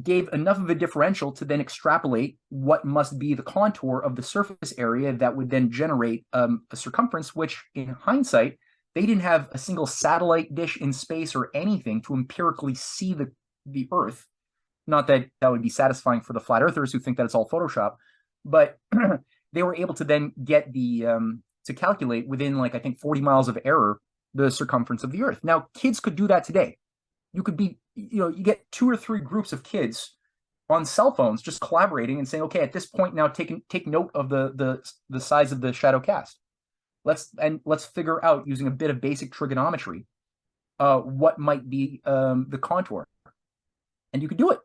gave enough of a differential to then extrapolate what must be the contour of the surface area that would then generate a circumference, which in hindsight, they didn't have a single satellite dish in space or anything to empirically see the Earth. Not that would be satisfying for the flat earthers who think that it's all Photoshop, but they were able to then get to calculate within, like, I think 40 miles of error, the circumference of the Earth. Now, kids could do that today. You could be, you get 2 or 3 groups of kids on cell phones just collaborating and saying, okay, at this point now, take note of the size of the shadow cast. Let's figure out, using a bit of basic trigonometry, what might be the contour. And you could do it.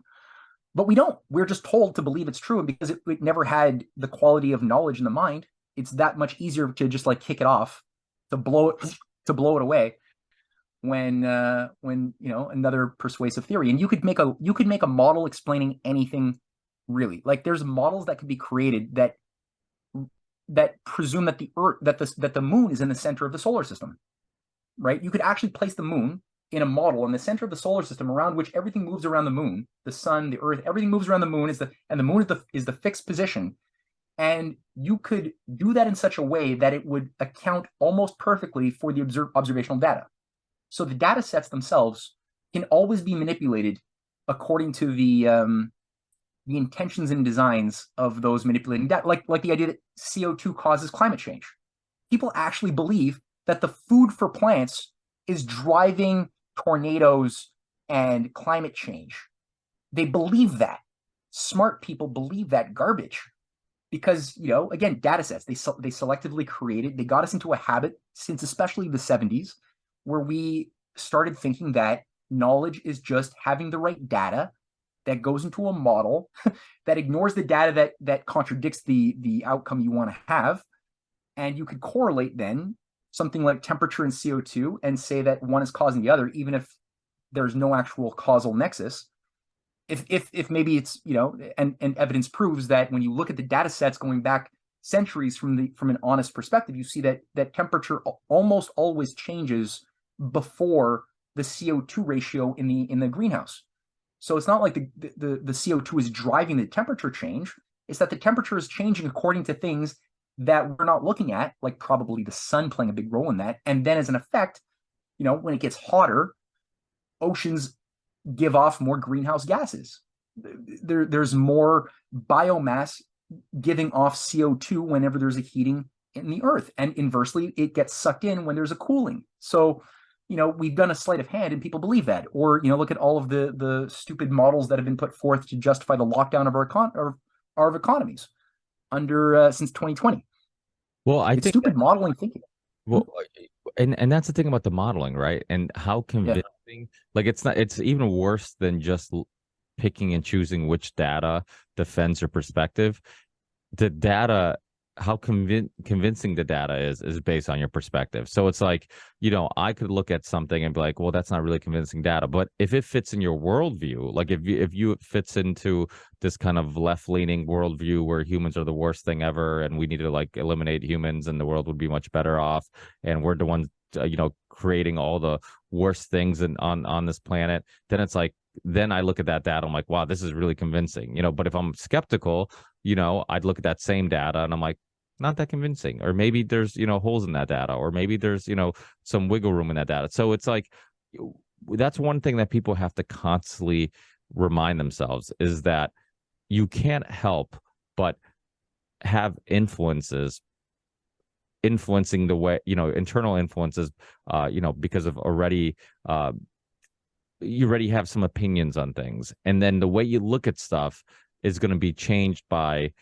But we don't. We're just told to believe it's true, and because it never had the quality of knowledge in the mind, it's that much easier to just like kick it off, to blow it away when another persuasive theory. And you could make a model explaining anything, really. Like, there's models that could be created that presume that the Earth, that the moon is in the center of the solar system, right? You could actually place the moon in a model in the center of the solar system, around which everything moves around the moon, the sun, the Earth, everything moves around the moon, and the moon is the fixed position. And you could do that in such a way that it would account almost perfectly for the observational data. So the data sets themselves can always be manipulated according to the intentions and designs of those manipulating data. Like the idea that CO2 causes climate change. People actually believe that the food for plants is driving tornadoes and climate change. They believe that. Smart people believe that garbage because, again, data sets, they selectively created, they got us into a habit since especially the 70s, where we started thinking that knowledge is just having the right data that goes into a model that ignores the data that contradicts the outcome you want to have. And you could correlate then something like temperature and CO2 and say that one is causing the other, even if there's no actual causal nexus. If maybe it's, and evidence proves that when you look at the data sets going back centuries from an honest perspective, you see that temperature almost always changes before the CO2 ratio in the greenhouse. So it's not like the CO2 is driving the temperature change. It's that the temperature is changing according to things that we're not looking at, like probably the sun playing a big role in that. And then as an effect, when it gets hotter, oceans give off more greenhouse gases. There's more biomass giving off CO2 whenever there's a heating in the earth. And inversely, it gets sucked in when there's a cooling. So, we've done a sleight of hand and people believe that. Or, look at all of the stupid models that have been put forth to justify the lockdown of our economies under since 2020. Well, I It's think stupid modeling thinking. well, and that's the thing about the modeling, right? And how convincing, like it's even worse than just picking and choosing which data defends your perspective. The data, how convincing the data is based on your perspective. So it's like, I could look at something and be like, well, that's not really convincing data. But if it fits in your worldview, like if it fits into this kind of left-leaning worldview where humans are the worst thing ever and we need to like eliminate humans and the world would be much better off, and we're the ones creating all the worst things on this planet, then it's like, then I look at that data, I'm like, wow, this is really convincing. But if I'm skeptical, I'd look at that same data and I'm like, not that convincing. Or maybe there's, holes in that data, or maybe there's, some wiggle room in that data. So it's like, that's one thing that people have to constantly remind themselves, is that you can't help but have influencing the way, internal influences, because of you already have some opinions on things. And then the way you look at stuff is going to be changed by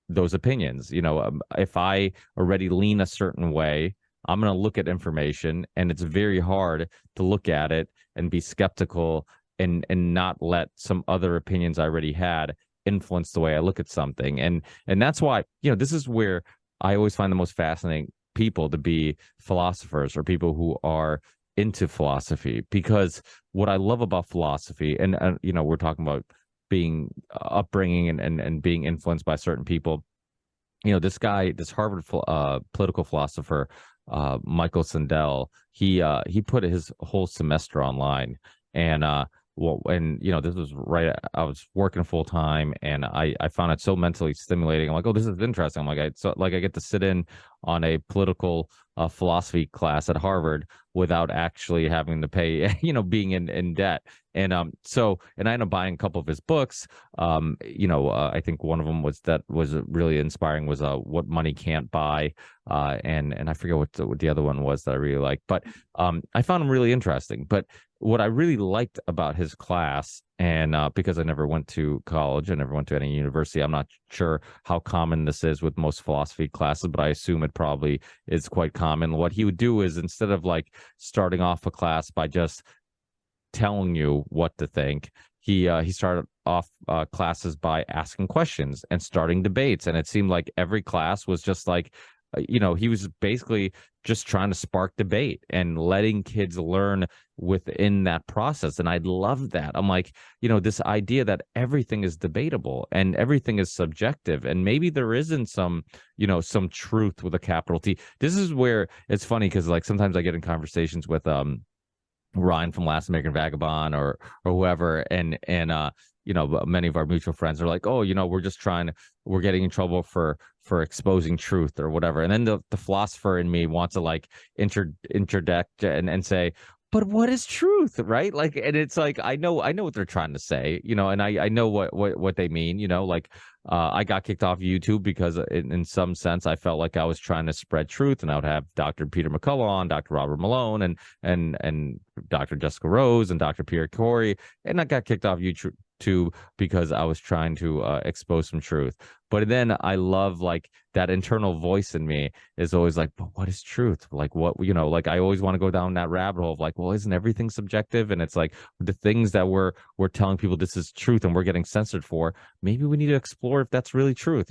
those opinions. If I already lean a certain way, I'm going to look at information, and it's very hard to look at it and be skeptical and not let some other opinions I already had influence the way I look at something. And that's why, this is where I always find the most fascinating people to be philosophers, or people who are into philosophy, because what I love about philosophy, and we're talking about being upbringing and being influenced by certain people. This Harvard political philosopher, Michael Sandel, he put his whole semester online, and this was right, I was working full time, and I found it so mentally stimulating. I'm like, oh, this is interesting. I'm like, I get to sit in on a political philosophy class at Harvard without actually having to pay, being in debt. And I ended up buying a couple of his books. I think one of them was really inspiring, was What Money Can't Buy. And I forget what the other one was that I really liked, but I found him really interesting. But what I really liked about his class, and because I never went to college, I never went to any university, I'm not sure how common this is with most philosophy classes, but I assume it probably is quite common. What he would do is, instead of like starting off a class by just telling you what to think, he started off classes by asking questions and starting debates. And it seemed like every class was just like, he was basically just trying to spark debate and letting kids learn within that process. And I love that. I'm like, this idea that everything is debatable and everything is subjective, and maybe there isn't some truth with a capital T. This is where it's funny, because like sometimes I get in conversations with Ryan from Last American Vagabond or whoever, and many of our mutual friends are like, oh, we're getting in trouble for exposing truth or whatever. And then the philosopher in me wants to like interject and say, but what is truth, right? Like, and it's like, I know what they're trying to say, and I know what they mean, like, I got kicked off YouTube because in some sense I felt like I was trying to spread truth, and I would have Dr. Peter McCullough on, Dr. Robert Malone, and Dr. Jessica Rose and Dr. Pierre Corey, and I got kicked off YouTube because I was trying to expose some truth. But then I love, like, that internal voice in me is always like, but what is truth? Like, what, like, I always want to go down that rabbit hole of like, well, isn't everything subjective? And it's like the things that we're telling people this is truth and we're getting censored for, maybe we need to explore if that's really truth,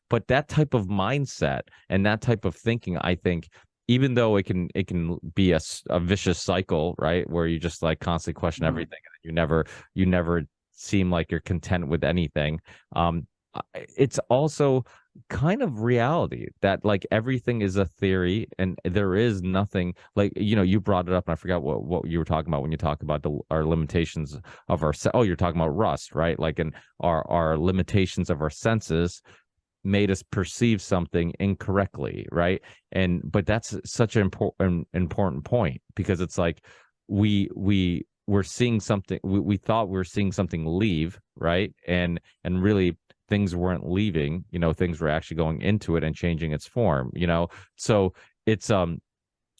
but that type of mindset and that type of thinking, I think, even though it can be a vicious cycle, right, where you just like constantly question everything, and you never seem like you're content with anything. It's also kind of reality, that like everything is a theory and there is nothing, like, you brought it up and I forgot what you were talking about when you talk about our limitations of our oh, you're talking about rust, right? Like, and our limitations of our senses made us perceive something incorrectly, right? And but that's such an important point, because it's like we were seeing something, we thought we were seeing something leave, right? And really things weren't leaving, things were actually going into it and changing its form, so it's I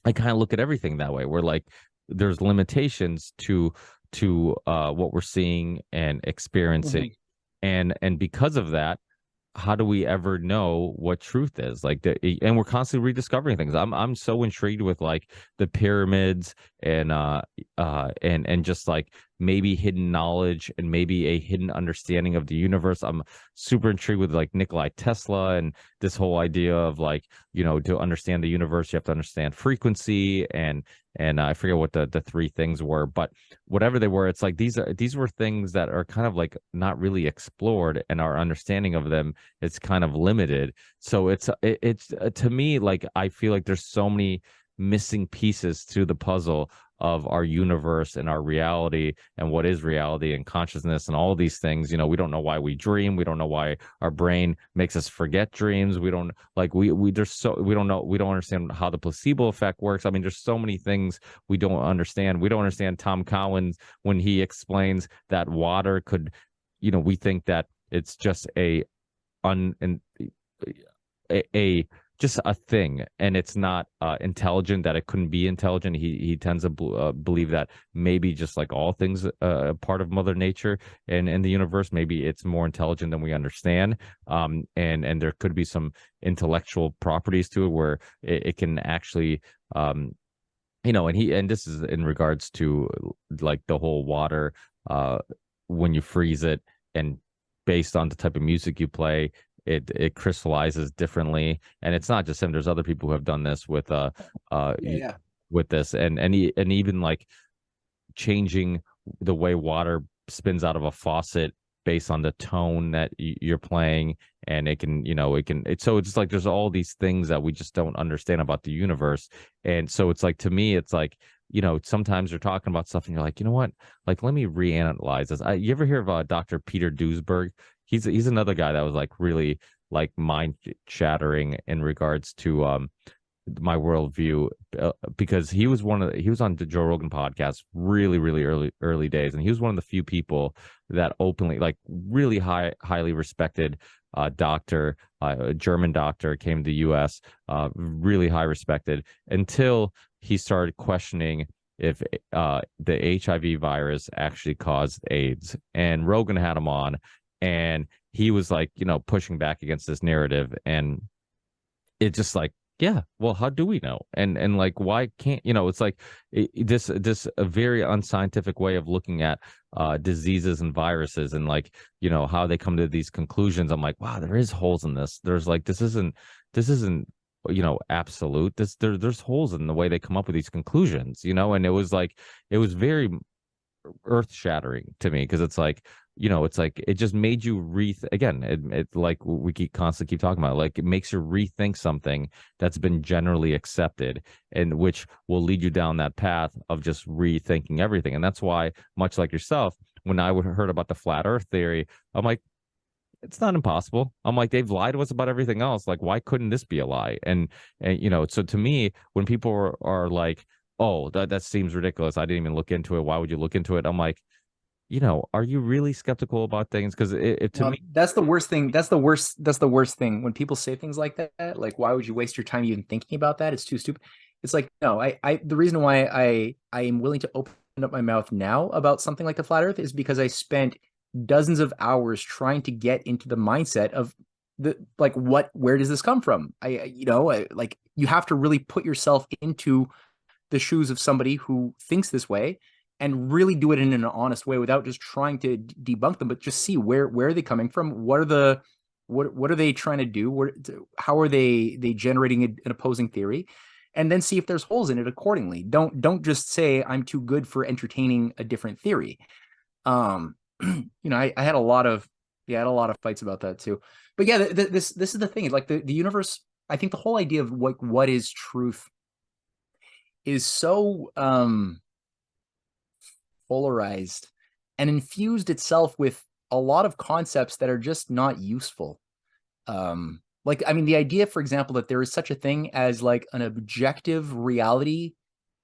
kind of look at everything that way. We're like, there's limitations to what we're seeing and experiencing, and because of that, how do we ever know what truth is? Like, and we're constantly rediscovering things. I'm so intrigued with like the pyramids and just like maybe hidden knowledge and maybe a hidden understanding of the universe. I'm super intrigued with like Nikolai Tesla and this whole idea of like, to understand the universe, you have to understand frequency and I forget what the three things were, but whatever they were, it's like these were things that are kind of like not really explored, and our understanding of them is kind of limited. So it's to me, like, I feel like there's so many missing pieces to the puzzle of our universe and our reality and what is reality and consciousness and all these things. We don't know why we dream. We don't know why our brain makes us forget dreams. We don't like we there's so we don't know, we don't understand how the placebo effect works. I mean, there's so many things we don't understand. We don't understand Tom Collins when he explains that water could, we think that it's just un and a just a thing, and it's not intelligent, that it couldn't be intelligent. He tends to believe that maybe just like all things part of Mother Nature and in the universe, maybe it's more intelligent than we understand, and there could be some intellectual properties to it where it can actually and this is in regards to like the whole water, when you freeze it and based on the type of music you play, it crystallizes differently. And it's not just him, there's other people who have done this with Yeah. with this, and even like changing the way water spins out of a faucet based on the tone that you're playing, and it can, so it's like there's all these things that we just don't understand about the universe. And so it's like, to me, it's like, sometimes you're talking about stuff and you're like, you know what, like, let me reanalyze this. You ever hear of Dr. Peter Duesberg? He's another guy that was like really like mind shattering in regards to my worldview, because he was on the Joe Rogan podcast really early days, and he was one of the few people that openly, like, really highly respected doctor, a German doctor, came to the U.S., really high respected, until he started questioning if the HIV virus actually caused AIDS. And Rogan had him on, and he was like, pushing back against this narrative, and it just like, yeah, well, how do we know? And like, why can't, it's like this a very unscientific way of looking at diseases and viruses, and like, how they come to these conclusions. I'm like, wow, there is holes in this. There's like, this isn't absolute. There's holes in the way they come up with these conclusions, and it was like, it was very earth shattering to me, because it's like, it's like it just made you again, it like we constantly keep talking about, like, it makes you rethink something that's been generally accepted, and which will lead you down that path of just rethinking everything. And that's why, much like yourself, when I would heard about the flat earth theory, I'm like, it's not impossible. I'm like, they've lied to us about everything else, like, why couldn't this be a lie? And so to me, when people are like, oh, that seems ridiculous, I didn't even look into it, why would you look into it? I'm like, are you really skeptical about things? Because to me, That's the worst thing. That's the worst thing when people say things like that. Like, why would you waste your time even thinking about that? It's too stupid. It's like, no, the reason why I am willing to open up my mouth now about something like the flat earth is because I spent dozens of hours trying to get into the mindset of where does this come from? Like, you have to really put yourself into the shoes of somebody who thinks this way, and really do it in an honest way without just trying to debunk them, but just see where are they coming from? What are they trying to do? How are they generating an opposing theory? And then see if there's holes in it accordingly. Don't just say I'm too good for entertaining a different theory. I had a lot of fights about that too. But yeah, this is the thing. Like the universe. I think the whole idea of what is truth is so polarized and infused itself with a lot of concepts that are just not useful. Like, I mean, the idea, for example, that there is such a thing as like an objective reality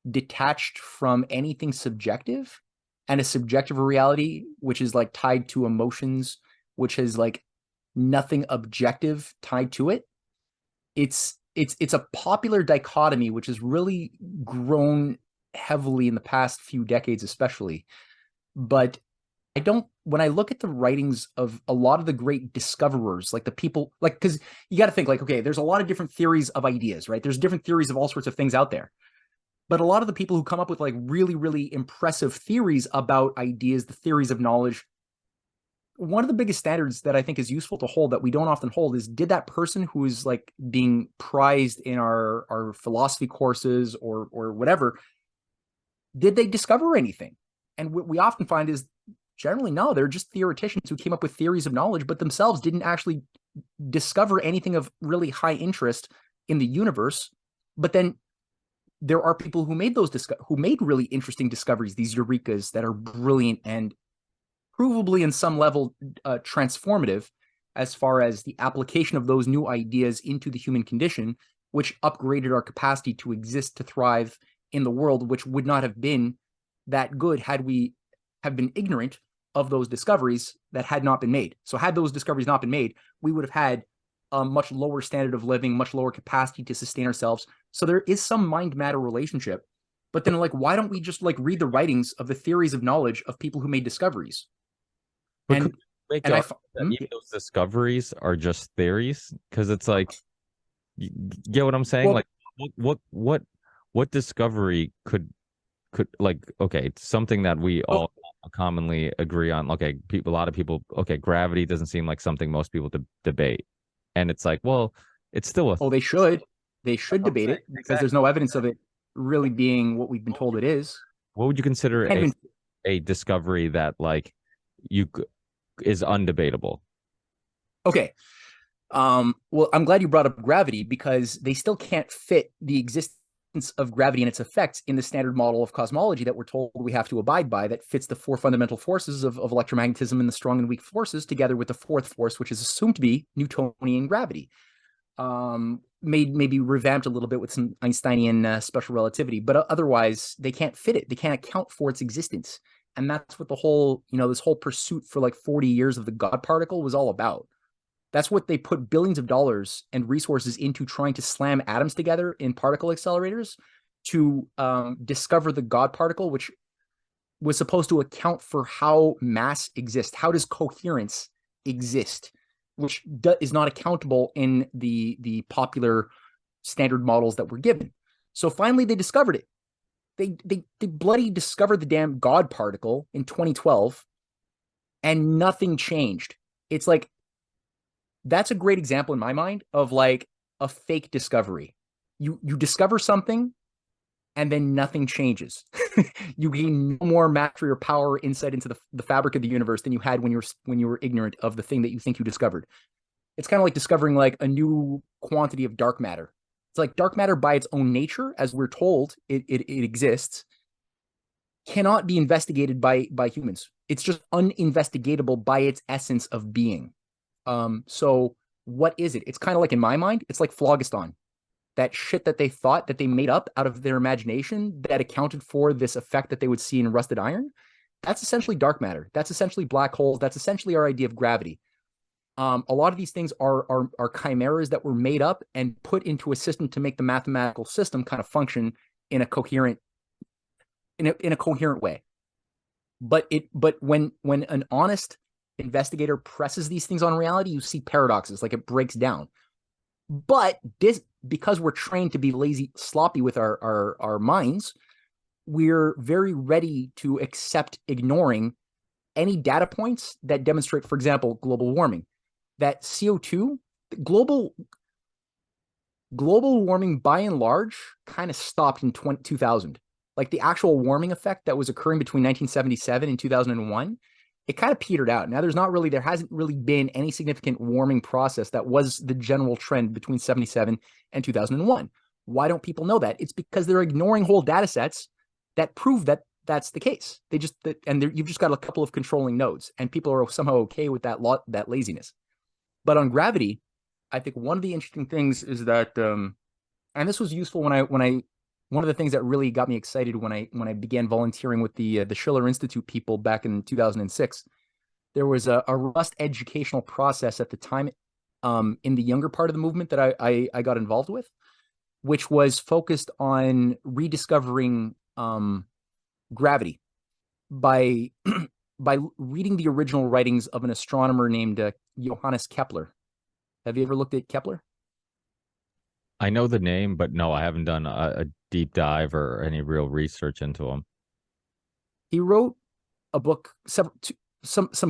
detached from anything subjective, and a subjective reality which is like tied to emotions, which has like nothing objective tied to it. It's a popular dichotomy which has really grown heavily in the past few decades, especially. But I don't, when I look at the writings of a lot of the great discoverers, like the people, like, because you got to think, like, okay, there's a lot of different theories of ideas, right? There's different theories of all sorts of things out there. But a lot of the people who come up with like really, really impressive theories about ideas, the theories of knowledge, one of the biggest standards that I think is useful to hold that we don't often hold is, did that person who is like being prized in our philosophy courses or whatever, did they discover anything? And what we often find is generally no, they're just theoreticians who came up with theories of knowledge, but themselves didn't actually discover anything of really high interest in the universe. But then there are people who made who made really interesting discoveries, these eurekas that are brilliant and provably in some level transformative as far as the application of those new ideas into the human condition, which upgraded our capacity to exist, to thrive in the world, which would not have been that good had we have been ignorant of those discoveries that had not been made. So had those discoveries not been made, we would have had a much lower standard of living, much lower capacity to sustain ourselves. So there is some mind-matter relationship. But then, like, why don't we just like read the writings of the theories of knowledge of people who made discoveries? But And could we make and the I argument that even those discoveries are just theories? Because it's like, you get what I'm saying? well, Like, what discovery could like, okay, it's something that we well, all commonly agree on. Okay, people, a lot of people, okay, gravity doesn't seem like something most people debate, and it's like, well, it's still a oh, they should debate it because exactly. there's no evidence of it really being what we've been told it is. What would you It consider can't even. a discovery that like you is undebatable? Okay. Well, I'm glad you brought up gravity because they still can't fit the existence of gravity and its effects in the standard model of cosmology that we're told we have to abide by, that fits the four fundamental forces of electromagnetism and the strong and weak forces together with the fourth force, which is assumed to be Newtonian gravity. Made maybe revamped a little bit with some Einsteinian special relativity, but otherwise they can't fit it. They can't account for its existence. And that's what the whole, this whole pursuit for like 40 years of the God particle was all about. That's what they put billions of dollars and resources into, trying to slam atoms together in particle accelerators to discover the God particle, which was supposed to account for how mass exists. How does coherence exist, which is not accountable in the popular standard models that were given. So finally, they discovered it. They bloody discovered the damn God particle in 2012, and nothing changed. It's like, that's a great example in my mind of like a fake discovery. You discover something and then nothing changes. You gain no more mastery or power, insight into the fabric of the universe than you had when you were ignorant of the thing that you think you discovered. It's kind of like discovering like a new quantity of dark matter. It's like dark matter by its own nature, as we're told it exists, cannot be investigated by humans. It's just uninvestigatable by its essence of being. So what is it? It's kind of like, in my mind, it's like phlogiston. That shit that they thought that they made up out of their imagination that accounted for this effect that they would see in rusted iron. That's essentially dark matter. That's essentially black holes. That's essentially our idea of gravity. A lot of these things are chimeras that were made up and put into a system to make the mathematical system kind of function in a coherent way. But when an honest investigator presses these things on reality, you see paradoxes, like it breaks down. But because we're trained to be lazy, sloppy with our minds, we're very ready to accept ignoring any data points that demonstrate, for example, global warming. That CO2, global warming by and large kind of stopped in 2000. Like the actual warming effect that was occurring between 1977 and 2001 it kind of petered out. Now there hasn't really been any significant warming process that was the general trend between 77 and 2001. Why don't people know that? It's because they're ignoring whole data sets that prove that that's the case. You've just got a couple of controlling nodes, and people are somehow okay with that laziness. But on gravity, I think one of the interesting things is that, and this was useful one of the things that really got me excited when I began volunteering with the Schiller Institute people back in 2006. There was a robust educational process at the time, in the younger part of the movement that I got involved with, which was focused on rediscovering gravity by by reading the original writings of an astronomer named Johannes Kepler. Have you ever looked at Kepler? I know the name, but no, I haven't done a deep dive or any real research into him. He wrote a book, some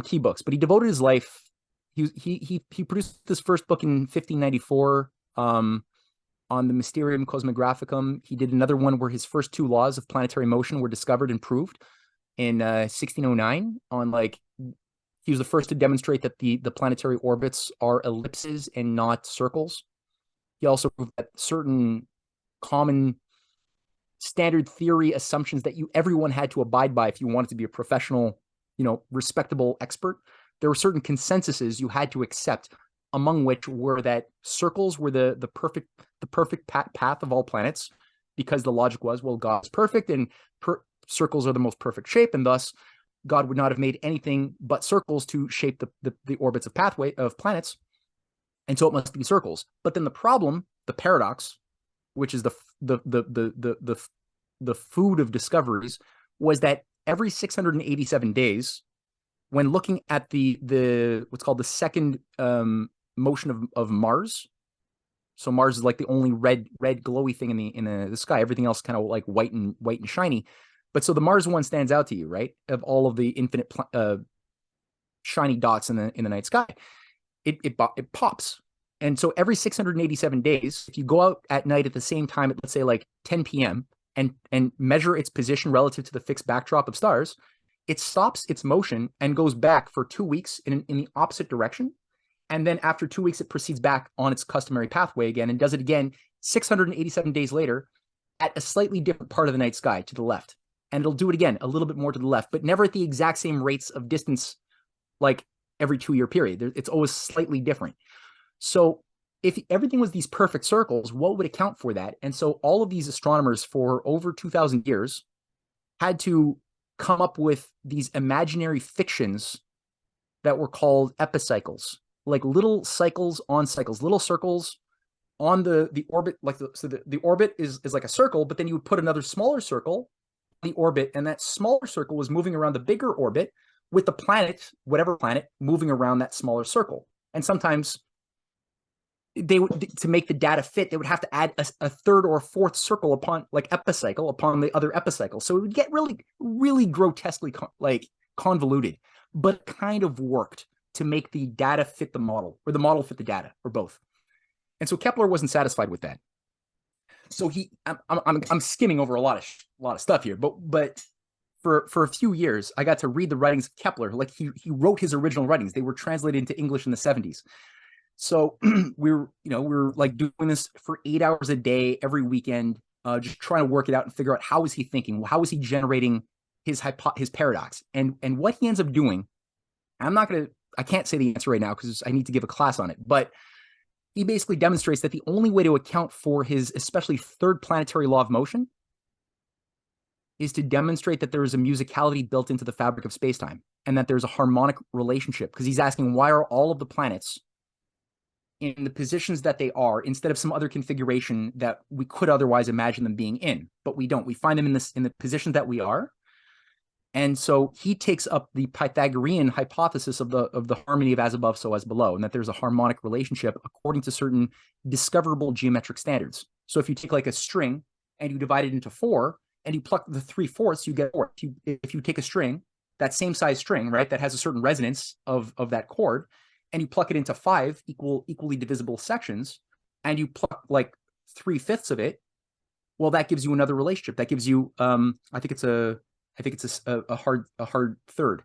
key books, but he devoted his life. He produced this first book in 1594 on the Mysterium Cosmographicum. He did another one where his first two laws of planetary motion were discovered and proved in 1609. He was the first to demonstrate that the planetary orbits are ellipses and not circles. He also proved that certain common standard theory assumptions that everyone had to abide by if you wanted to be a professional, respectable expert. There were certain consensuses you had to accept, among which were that circles were the perfect path of all planets, because the logic was, well, God is perfect and circles are the most perfect shape, and thus God would not have made anything but circles to shape the orbits of planets. And so it must be circles. But then the problem, the paradox, which is the food of discoveries, was that every 687 days, when looking at the what's called the second motion of Mars, so Mars is like the only red glowy thing in the sky. Everything else kind of like white and shiny. But so the Mars one stands out to you, right? Of all of the infinite shiny dots in the night sky. It pops. And so every 687 days, if you go out at night at the same time at, let's say, like 10 p.m. and measure its position relative to the fixed backdrop of stars, it stops its motion and goes back for 2 weeks in the opposite direction. And then after 2 weeks, it proceeds back on its customary pathway again and does it again 687 days later at a slightly different part of the night sky to the left. And it'll do it again a little bit more to the left, but never at the exact same rates of distance, like every 2-year period. It's always slightly different. So if everything was these perfect circles, what would account for that? And so all of these astronomers for over 2,000 years had to come up with these imaginary fictions that were called epicycles, like little cycles on cycles, little circles on the orbit. The orbit is like a circle, but then you would put another smaller circle on the orbit, and that smaller circle was moving around the bigger orbit with the planet, whatever planet, moving around that smaller circle. And sometimes they would, to make the data fit, they would have to add a third or fourth circle upon, like, epicycle upon the other epicycle. So it would get really, really grotesquely convoluted, but kind of worked to make the data fit the model, or the model fit the data, or both. And so Kepler wasn't satisfied with that. So I'm skimming over a lot of stuff here, but for a few years, I got to read the writings of Kepler. Like he wrote his original writings. They were translated into English in the 70s. So we were like doing this for 8 hours a day every weekend, just trying to work it out and figure out how is he thinking, how is he generating his paradox, and what he ends up doing. I can't say the answer right now because I need to give a class on it, but he basically demonstrates that the only way to account for his especially third planetary law of motion is to demonstrate that there is a musicality built into the fabric of spacetime and that there's a harmonic relationship, because he's asking, why are all of the planets in the positions that they are instead of some other configuration that we could otherwise imagine them being in, but we don't. We find them in the positions that we are. And so he takes up the Pythagorean hypothesis of the harmony of as above, so as below, and that there's a harmonic relationship according to certain discoverable geometric standards. So if you take like a string and you divide it into 4 and you pluck the 3/4, you get 4. If you take a string, that same size string, right, that has a certain resonance of that chord, and you pluck it into 5 equally divisible sections, and you pluck like 3/5 of it, well, that gives you another relationship. That gives you, I think it's a hard third.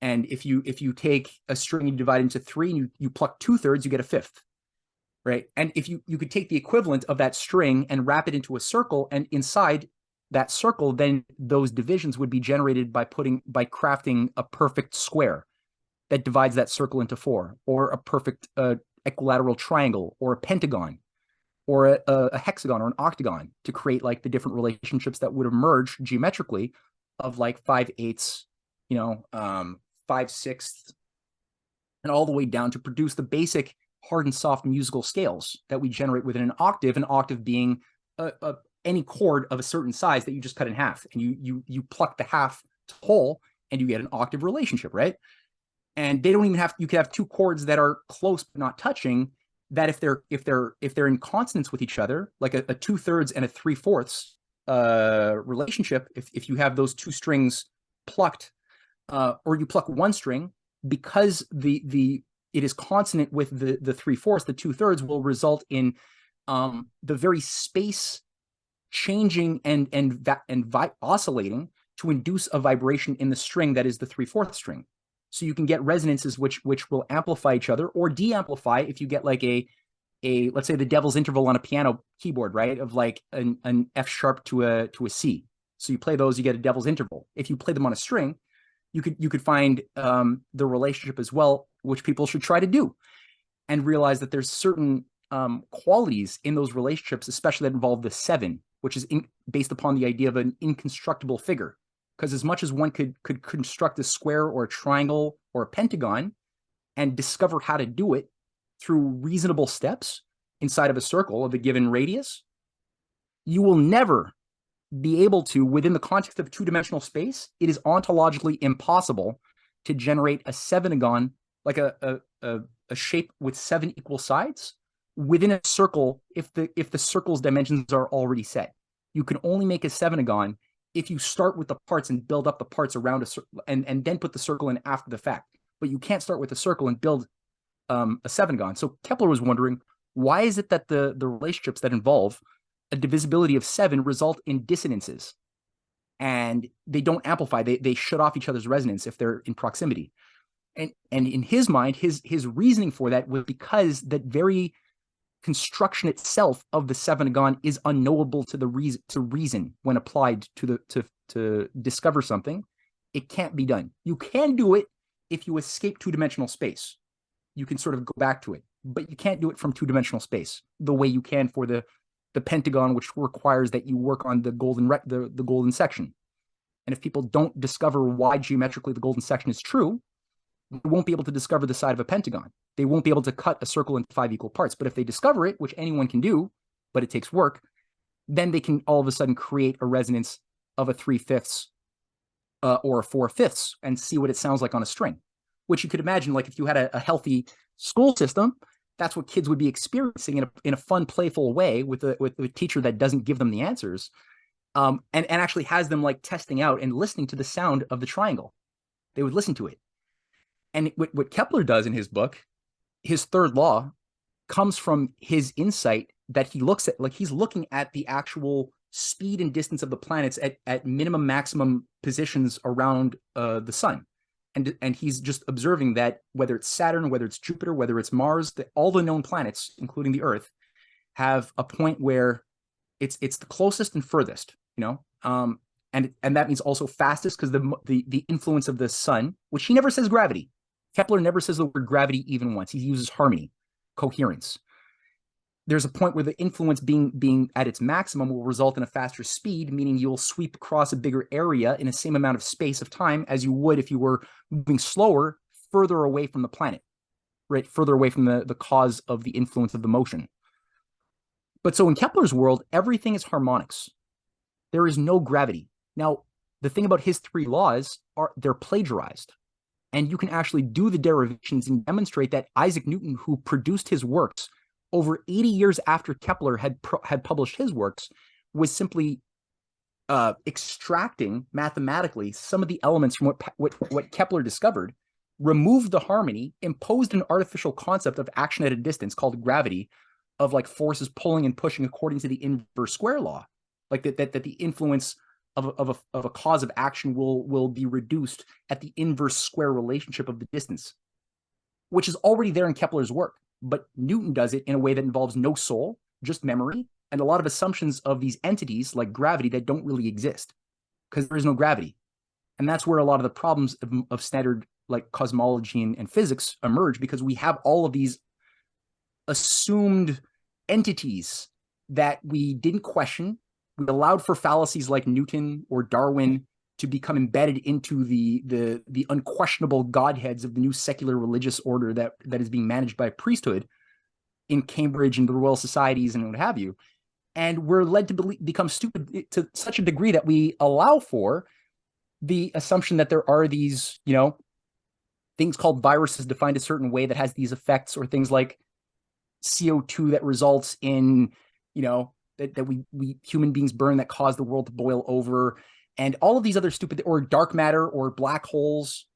And if you take a string and you divide it into three and you pluck 2/3, you get a fifth, right? And if you could take the equivalent of that string and wrap it into a circle, and inside that circle, then those divisions would be generated by crafting a perfect square that divides that circle into four, or a perfect equilateral triangle, or a pentagon, or a hexagon, or an octagon, to create like the different relationships that would emerge geometrically of like 5/8, 5/6, and all the way down to produce the basic hard and soft musical scales that we generate within an octave being any chord of a certain size that you just cut in half, and you pluck the half to whole, and you get an octave relationship, right? And they don't even have, you could have two chords that are close but not touching, that if they're in consonance with each other, like a 2/3 and a 3/4 relationship, if you have those two strings plucked, or you pluck one string, because it is consonant with the 3/4, the 2/3 will result in the very space changing and oscillating to induce a vibration in the string that is the 3/4 string. So you can get resonances which will amplify each other or de-amplify if you get like a let's say the devil's interval on a piano keyboard, right? Of like an F sharp to a C. So you play those, you get a devil's interval. If you play them on a string, you could find the relationship as well, which people should try to do, and realize that there's certain qualities in those relationships, especially that involve the seven, which is based upon the idea of an inconstructible figure. Because as much as one could construct a square or a triangle or a pentagon and discover how to do it through reasonable steps inside of a circle of a given radius, you will never be able to, within the context of two-dimensional space, it is ontologically impossible to generate a sevenagon, like a shape with 7 equal sides, within a circle if the circle's dimensions are already set. You can only make a sevenagon if you start with the parts and build up the parts around a circle, and then put the circle in after the fact. But you can't start with a circle and build a sevenagon. So Kepler was wondering, why is it that the relationships that involve a divisibility of 7 result in dissonances, and they don't amplify, they shut off each other's resonance if they're in proximity. And in his mind, his reasoning for that was because that very construction itself of the sevenagon is unknowable to reason when applied to discover something. It can't be done. You can do it if you escape two-dimensional space. You can sort of go back to it, but you can't do it from two-dimensional space the way you can for the pentagon, which requires that you work on the golden section. And if people don't discover why geometrically the golden section is true, they won't be able to discover the side of a pentagon. They won't be able to cut a circle into 5 equal parts. But if they discover it, which anyone can do, but it takes work, then they can all of a sudden create a resonance of a 3/5 or a 4/5 and see what it sounds like on a string, which you could imagine, like if you had a healthy school system, that's what kids would be experiencing in a fun, playful way with a teacher that doesn't give them the answers, and actually has them like testing out and listening to the sound of the triangle. They would listen to it. And what Kepler does in his book, his third law, comes from his insight that he looks at, like he's looking at the actual speed and distance of the planets at minimum maximum positions around the sun. And he's just observing that whether it's Saturn, whether it's Jupiter, whether it's Mars, all the known planets, including the Earth, have a point where it's the closest and furthest, and that means also fastest, because the influence of the sun, which he never says gravity. Kepler never says the word gravity even once. He uses harmony, coherence. There's a point where the influence being at its maximum will result in a faster speed, meaning you'll sweep across a bigger area in the same amount of space of time as you would if you were moving slower, further away from the planet, right? Further away from the cause of the influence of the motion. But so in Kepler's world, everything is harmonics. There is no gravity. Now, the thing about his 3 laws they're plagiarized. And you can actually do the derivations and demonstrate that Isaac Newton, who produced his works over 80 years after Kepler had published his works, was simply extracting mathematically some of the elements from what Kepler discovered, removed the harmony, imposed an artificial concept of action at a distance called gravity, of like forces pulling and pushing according to the inverse square law, like that the influence of a cause of action will be reduced at the inverse square relationship of the distance, which is already there in Kepler's work. But Newton does it in a way that involves no soul, just memory, and a lot of assumptions of these entities like gravity that don't really exist because there is no gravity. And that's where a lot of the problems of standard like cosmology and physics emerge, because we have all of these assumed entities that we didn't question. We allowed for fallacies like Newton or Darwin to become embedded into the unquestionable godheads of the new secular religious order that is being managed by priesthood in Cambridge and the Royal Societies and what have you. And we're led to become stupid to such a degree that we allow for the assumption that there are these, things called viruses defined a certain way that has these effects, or things like CO2 that results in, that we human beings burn that cause the world to boil over, and all of these other stupid, or dark matter or black holes.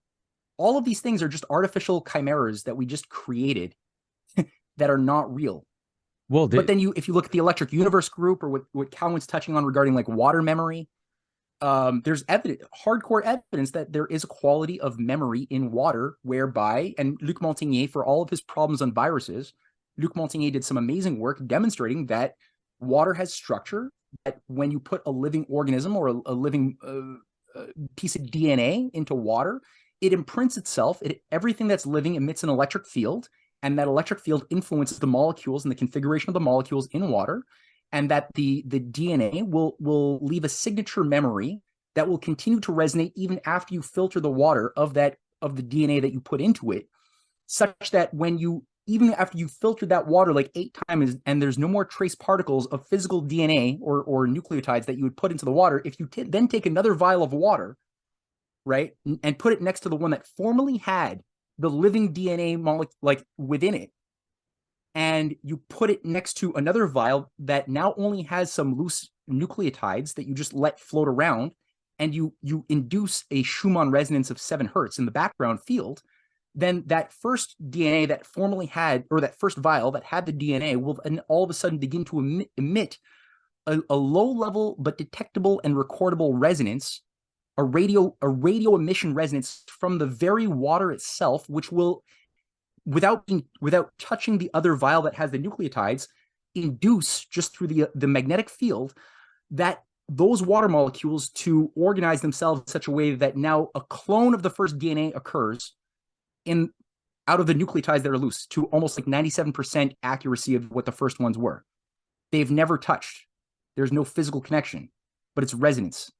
All of these things are just artificial chimeras that we just created that are not real. Well, but then if you look at the electric universe group, or what Calvin's touching on regarding like water memory, there's hardcore evidence that there is a quality of memory in water whereby, and Luc Montagnier, for all of his problems on viruses, Luc Montagnier did some amazing work demonstrating that water has structure, that when you put a living organism or a living piece of DNA into water, it imprints itself. Everything that's living emits an electric field, and that electric field influences the molecules and the configuration of the molecules in water, and that the DNA will leave a signature memory that will continue to resonate even after you filter the water of the DNA that you put into it, such that even after you filtered that water like 8 times and there's no more trace particles of physical DNA or nucleotides that you would put into the water, if you then take another vial of water, right, and put it next to the one that formerly had the living DNA molecule like within it, and you put it next to another vial that now only has some loose nucleotides that you just let float around, and you induce a Schumann resonance of 7 hertz in the background field, then that first DNA that formerly had, or that first vial that had the DNA, will all of a sudden begin to emit a low level but detectable and recordable resonance, a radio emission resonance from the very water itself, which will, without touching the other vial that has the nucleotides, induce just through the magnetic field that those water molecules to organize themselves in such a way that now a clone of the first DNA occurs out of the nucleotides that are loose, to almost like 97% accuracy of what the first ones were. They've never touched. There's no physical connection, but it's resonance.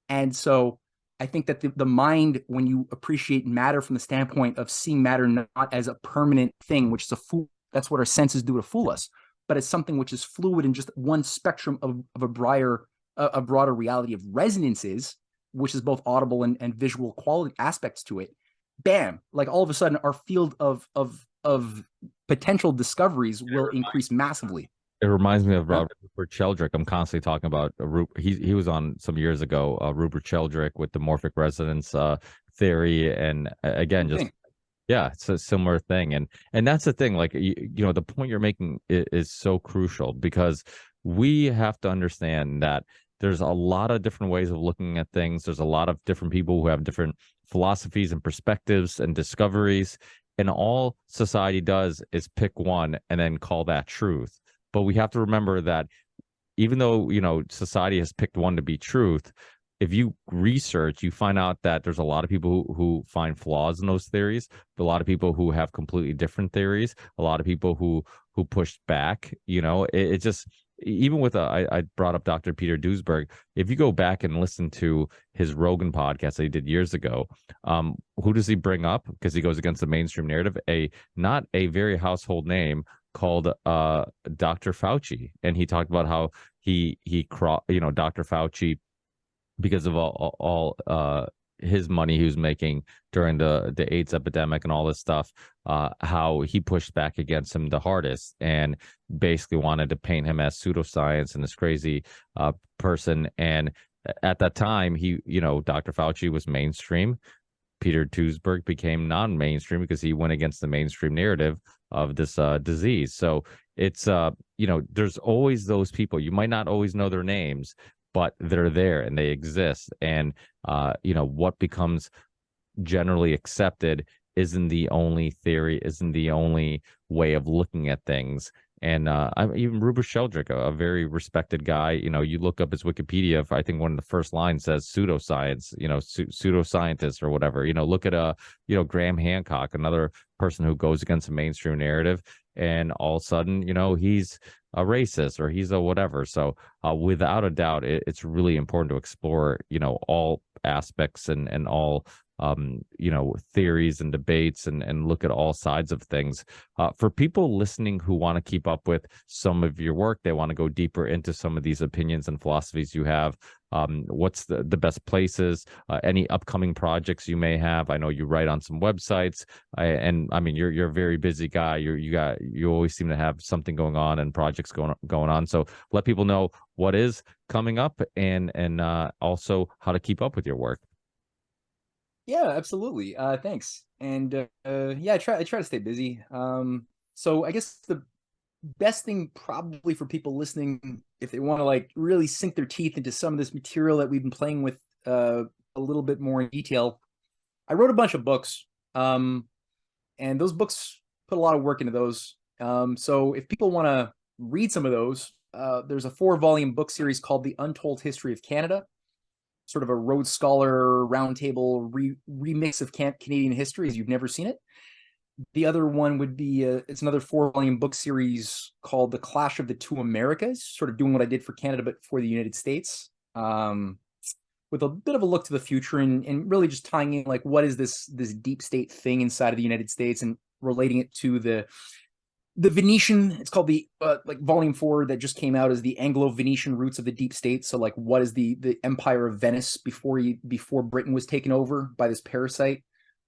And so I think that the mind, when you appreciate matter from the standpoint of seeing matter not as a permanent thing, which is that's what our senses do to fool us, but as something which is fluid and just one spectrum of a broader reality of resonances, which is both audible and visual quality aspects to it. Bam! Like all of a sudden, our field of potential discoveries will increase massively. It reminds me of Rupert Sheldrake. I'm constantly talking about he was on some years ago, Rupert Sheldrake, with the morphic resonance theory, and again, it's a similar thing, and that's the thing. Like the point you're making is so crucial, because we have to understand that there's a lot of different ways of looking at things. There's a lot of different people who have different philosophies and perspectives and discoveries, and all society does is pick one and then call that truth. But we have to remember that even though society has picked one to be truth, if you research, you find out that there's a lot of people who find flaws in those theories, a lot of people who have completely different theories, a lot of people who push back. It just, even with I brought up Dr. Peter Duesberg. If you go back and listen to his Rogan podcast that he did years ago, who does he bring up? Because he goes against the mainstream narrative, not a very household name called Dr. Fauci, and he talked about how Dr. Fauci, because of all his money he was making during the AIDS epidemic and all this stuff, how he pushed back against him the hardest and basically wanted to paint him as pseudoscience and this crazy person. And at that time, Dr. Fauci was mainstream. Peter Duesberg became non-mainstream because he went against the mainstream narrative of this disease. So it's there's always those people. You might not always know their names, but they're there and they exist. And what becomes generally accepted isn't the only theory, isn't the only way of looking at things. And even Rupert Sheldrake, a very respected guy, you look up his Wikipedia. I think one of the first lines says pseudoscience, pseudoscientist or whatever. Look at Graham Hancock, another person who goes against the mainstream narrative, and all of a sudden, he's a racist or he's a whatever. So without a doubt, it's really important to explore, all aspects and all theories and debates and look at all sides of things. For people listening who want to keep up with some of your work, they want to go deeper into some of these opinions and philosophies you have. What's the best places? Any upcoming projects you may have? I know you write on some websites, and I mean you're a very busy guy. You always seem to have something going on and projects going on. So let people know what is coming up and also how to keep up with your work. Yeah, absolutely. Thanks. And yeah, I try to stay busy. So I guess the best thing probably for people listening, if they want to like really sink their teeth into some of this material that we've been playing with a little bit more in detail, I wrote a bunch of books. And those books put a lot of work into those. So if people want to read some of those, there's a 4-volume book series called The Untold History of Canada, sort of a Rhodes Scholar roundtable remix of Canadian history as you've never seen it. The other one would be it's another 4-volume book series called The Clash of the Two Americas, sort of doing what I did for Canada but for the United States, with a bit of a look to the future and really just tying in like what is this deep state thing inside of the United States and relating it to the Venetian. It's called the like volume 4 that just came out, is the Anglo-Venetian roots of the deep state. So like what is the empire of Venice before Britain was taken over by this parasite?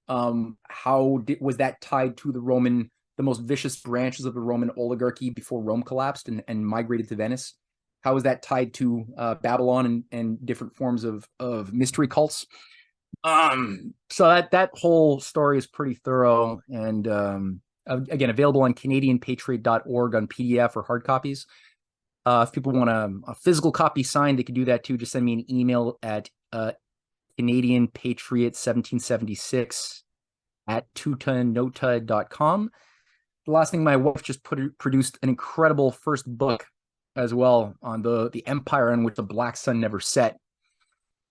Was that tied to the most vicious branches of the Roman oligarchy before Rome collapsed and migrated to Venice? How is that tied to Babylon and different forms of mystery cults? So that whole story is pretty thorough and again, available on CanadianPatriot.org on PDF or hard copies. If people want a physical copy signed, they can do that too. Just send me an email at CanadianPatriot1776 at tutanota.com. The last thing, my wife just produced an incredible first book as well on the empire in which the Black Sun never set.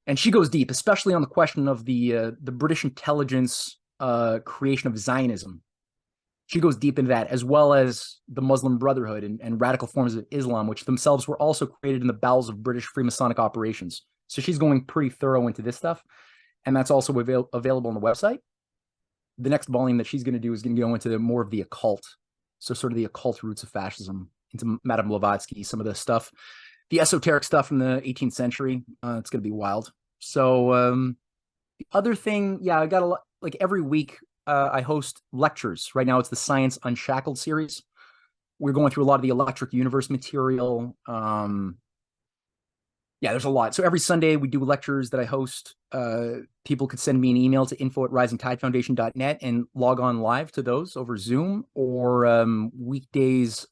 And she goes deep, especially on the question of the British intelligence creation of Zionism. She goes deep into that, as well as the Muslim Brotherhood and radical forms of Islam, which themselves were also created in the bowels of British Freemasonic operations. So she's going pretty thorough into this stuff. And that's also available on the website. The next volume that she's going to do is going to go into more of the occult. So sort of the occult roots of fascism, into Madame Blavatsky, some of the stuff, the esoteric stuff from the 18th century. It's going to be wild. So the other thing, yeah, I got a lot, like every week, I host lectures. Right now, it's the Science Unshackled series. We're going through a lot of the Electric Universe material. Yeah, there's a lot. So every Sunday, we do lectures that I host. People could send me an email to info@risingtidefoundation.net and log on live to those over Zoom, or weekdays,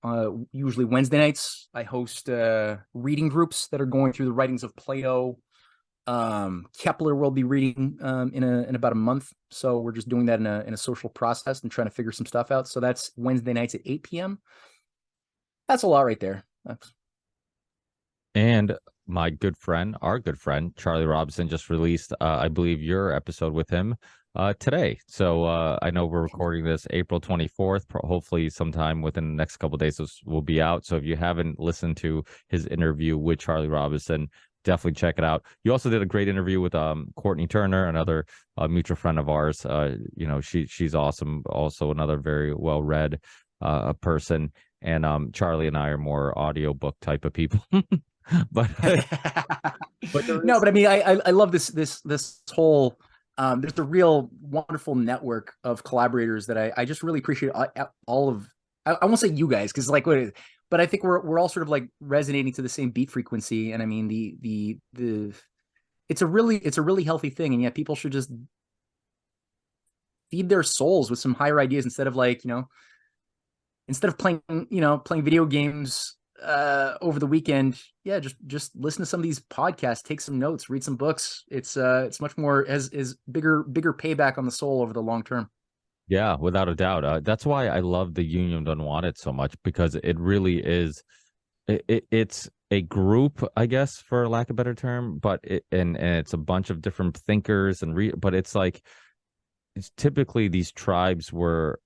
usually Wednesday nights, I host reading groups that are going through the writings of Plato. Kepler will be reading in about a month, so we're just doing that in a social process and trying to figure some stuff out. So that's Wednesday nights at 8 p.m. That's a lot right there. And my good friend, our good friend Charlie Robinson, just released I believe your episode with him today. So I know we're recording this April 24th. Hopefully sometime within the next couple of days this will be out. So if you haven't listened to his interview with Charlie Robinson, definitely check it out. You also did a great interview with Courtney Turner, another mutual friend of ours. She's awesome. Also another very well-read person. And Charlie and I are more audiobook type of people. but no, but I mean, I love this whole there's a real wonderful network of collaborators that I just really appreciate all of. I won't say you guys, because like what. But I think we're all sort of like resonating to the same beat frequency, and I mean the it's a really healthy thing, and yet people should just feed their souls with some higher ideas instead of playing video games over the weekend, yeah, just listen to some of these podcasts, take some notes, read some books. It's much more is bigger payback on the soul over the long term. Yeah, without a doubt. That's why I love the Union Unwanted so much, because it really is. It's a group, I guess, for lack of a better term, but and it's a bunch of different thinkers but it's like it's typically these tribes were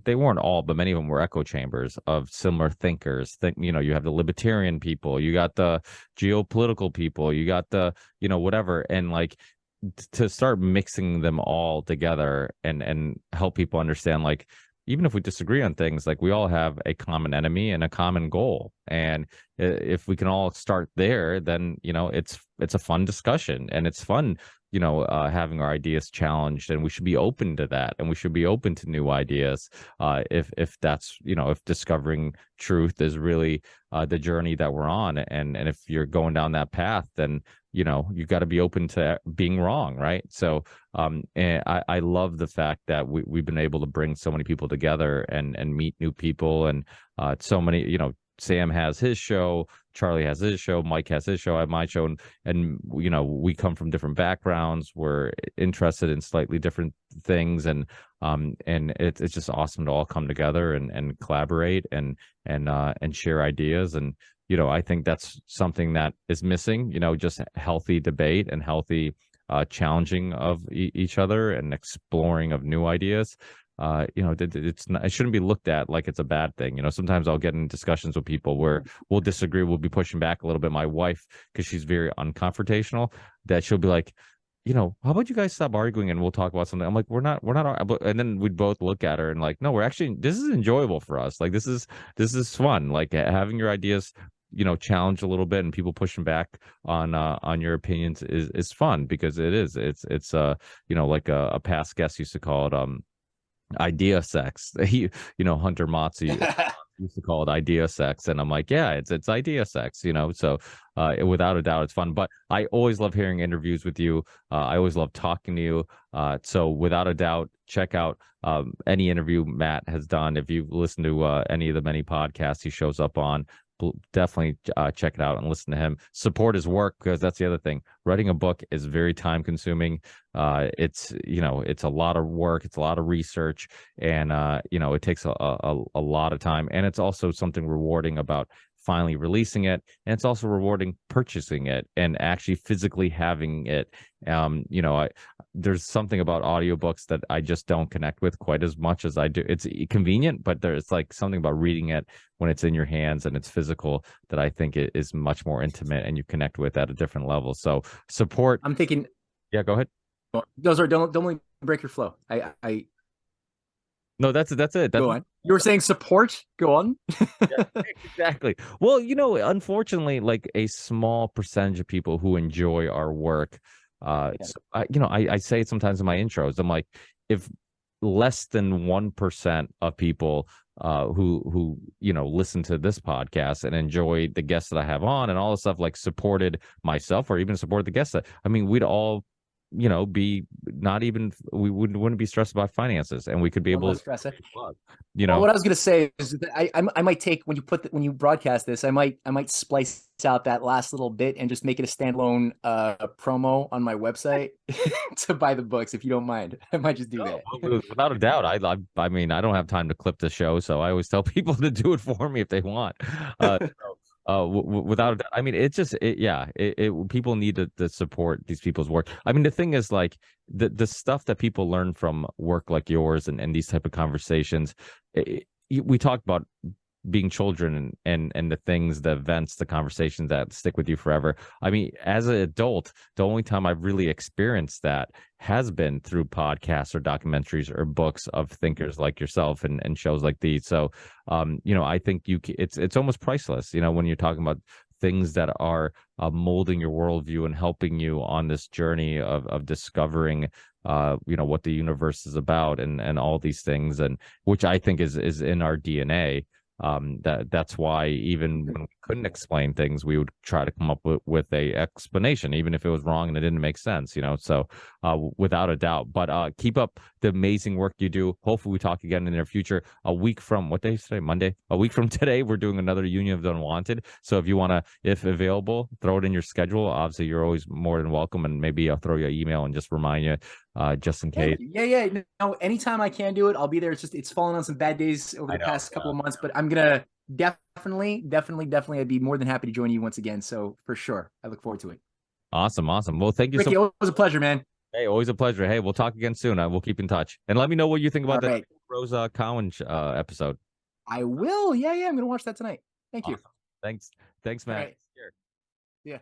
they weren't all, but many of them were echo chambers of similar thinkers. You have the libertarian people, you got the geopolitical people, you got the whatever, and like to start mixing them all together and help people understand, like, even if we disagree on things, like we all have a common enemy and a common goal, and if we can all start there, then it's a fun discussion, and it's fun having our ideas challenged, and we should be open to that, and we should be open to new ideas, if that's if discovering truth is really the journey that we're on, and if you're going down that path, then you got to be open to being wrong, right? So and I love the fact that we've been able to bring so many people together and meet new people, and so many, Sam has his show, Charlie has his show, Mike has his show, I have my show, and we come from different backgrounds, we're interested in slightly different things, and it's just awesome to all come together and collaborate and share ideas. And I think that's something that is missing, just healthy debate and healthy challenging of each other and exploring of new ideas. It's not, it shouldn't be looked at like it's a bad thing. Sometimes I'll get in discussions with people where we'll disagree, we'll be pushing back a little bit. My wife, because she's very unconfrontational, that she'll be like, how about you guys stop arguing and we'll talk about something. I'm like, we're not, and then we'd both look at her and like, no, we're actually, this is enjoyable for us. Like, this is fun. Like, having your ideas, challenged a little bit and people pushing back on your opinions is fun, because it's like a past guest used to call it, idea sex. Hunter Matsu used to call it idea sex, and I'm like, yeah, it's idea sex, so without a doubt it's fun. But I always love hearing interviews with you. I always love talking to you, so without a doubt, check out any interview Matt has done. If you've listened to any of the many podcasts he shows up on, definitely check it out and listen to him. Support his work, because that's the other thing. Writing a book is very time consuming. It's a lot of work, it's a lot of research, and it takes a lot of time, and it's also something rewarding about finally releasing it, and it's also rewarding purchasing it and actually physically having it. There's something about audiobooks that I just don't connect with quite as much as I do. It's convenient, but there's like something about reading it when it's in your hands and it's physical that I think it is much more intimate and you connect with at a different level. So support. I'm thinking. Yeah, go ahead. Those are don't let me break your flow. No, that's it. Go on. You were saying support. Go on. Yeah, exactly. Well, unfortunately, like a small percentage of people who enjoy our work. So I say it sometimes in my intros. I'm like, if less than 1% of people who listen to this podcast and enjoy the guests that I have on and all the stuff, like supported myself or even support the guests, we'd all be not even, we wouldn't be stressed about finances, and we could be able to stress it. Well, what I was going to say is that I might take, when you broadcast this, I might splice out that last little bit and just make it a standalone promo on my website to buy the books, if you don't mind. I might just do that. Without a doubt. I don't have time to clip the show, so I always tell people to do it for me if they want. Without it's just people need to support these people's work. The thing is, like, the stuff that people learn from work like yours and these type of conversations, we talked about being children and the things, the events, the conversations that stick with you forever. As an adult, the only time I've really experienced that has been through podcasts or documentaries or books of thinkers like yourself and shows like these. So, I think it's almost priceless, when you're talking about things that are molding your worldview and helping you on this journey of discovering, what the universe is about and all these things, and which I think is in our DNA. That's why even when we couldn't explain things, we would try to come up with a explanation, even if it was wrong and it didn't make sense, so without a doubt. But keep up the amazing work you do. Hopefully we talk again in the near future. A week from, what day is today? Monday. A week from today, we're doing another Union of the Unwanted. So if you want to, if available, throw it in your schedule. Obviously you're always more than welcome, and maybe I'll throw you an email and just remind you just in case. Yeah. No, anytime I can do it, I'll be there. It's fallen on some bad days over the past couple of months, but I'm gonna definitely, I'd be more than happy to join you once again. So for sure, I look forward to it. Awesome. Well, thank you Ricky, so much. it was a pleasure, man. Hey, always a pleasure. Hey, we'll talk again soon. We'll keep in touch, and let me know what you think about All the right. Rosa Cowan episode. I will. Yeah. I'm gonna watch that tonight. Thank you. Awesome. Thanks, All man. right. Yeah.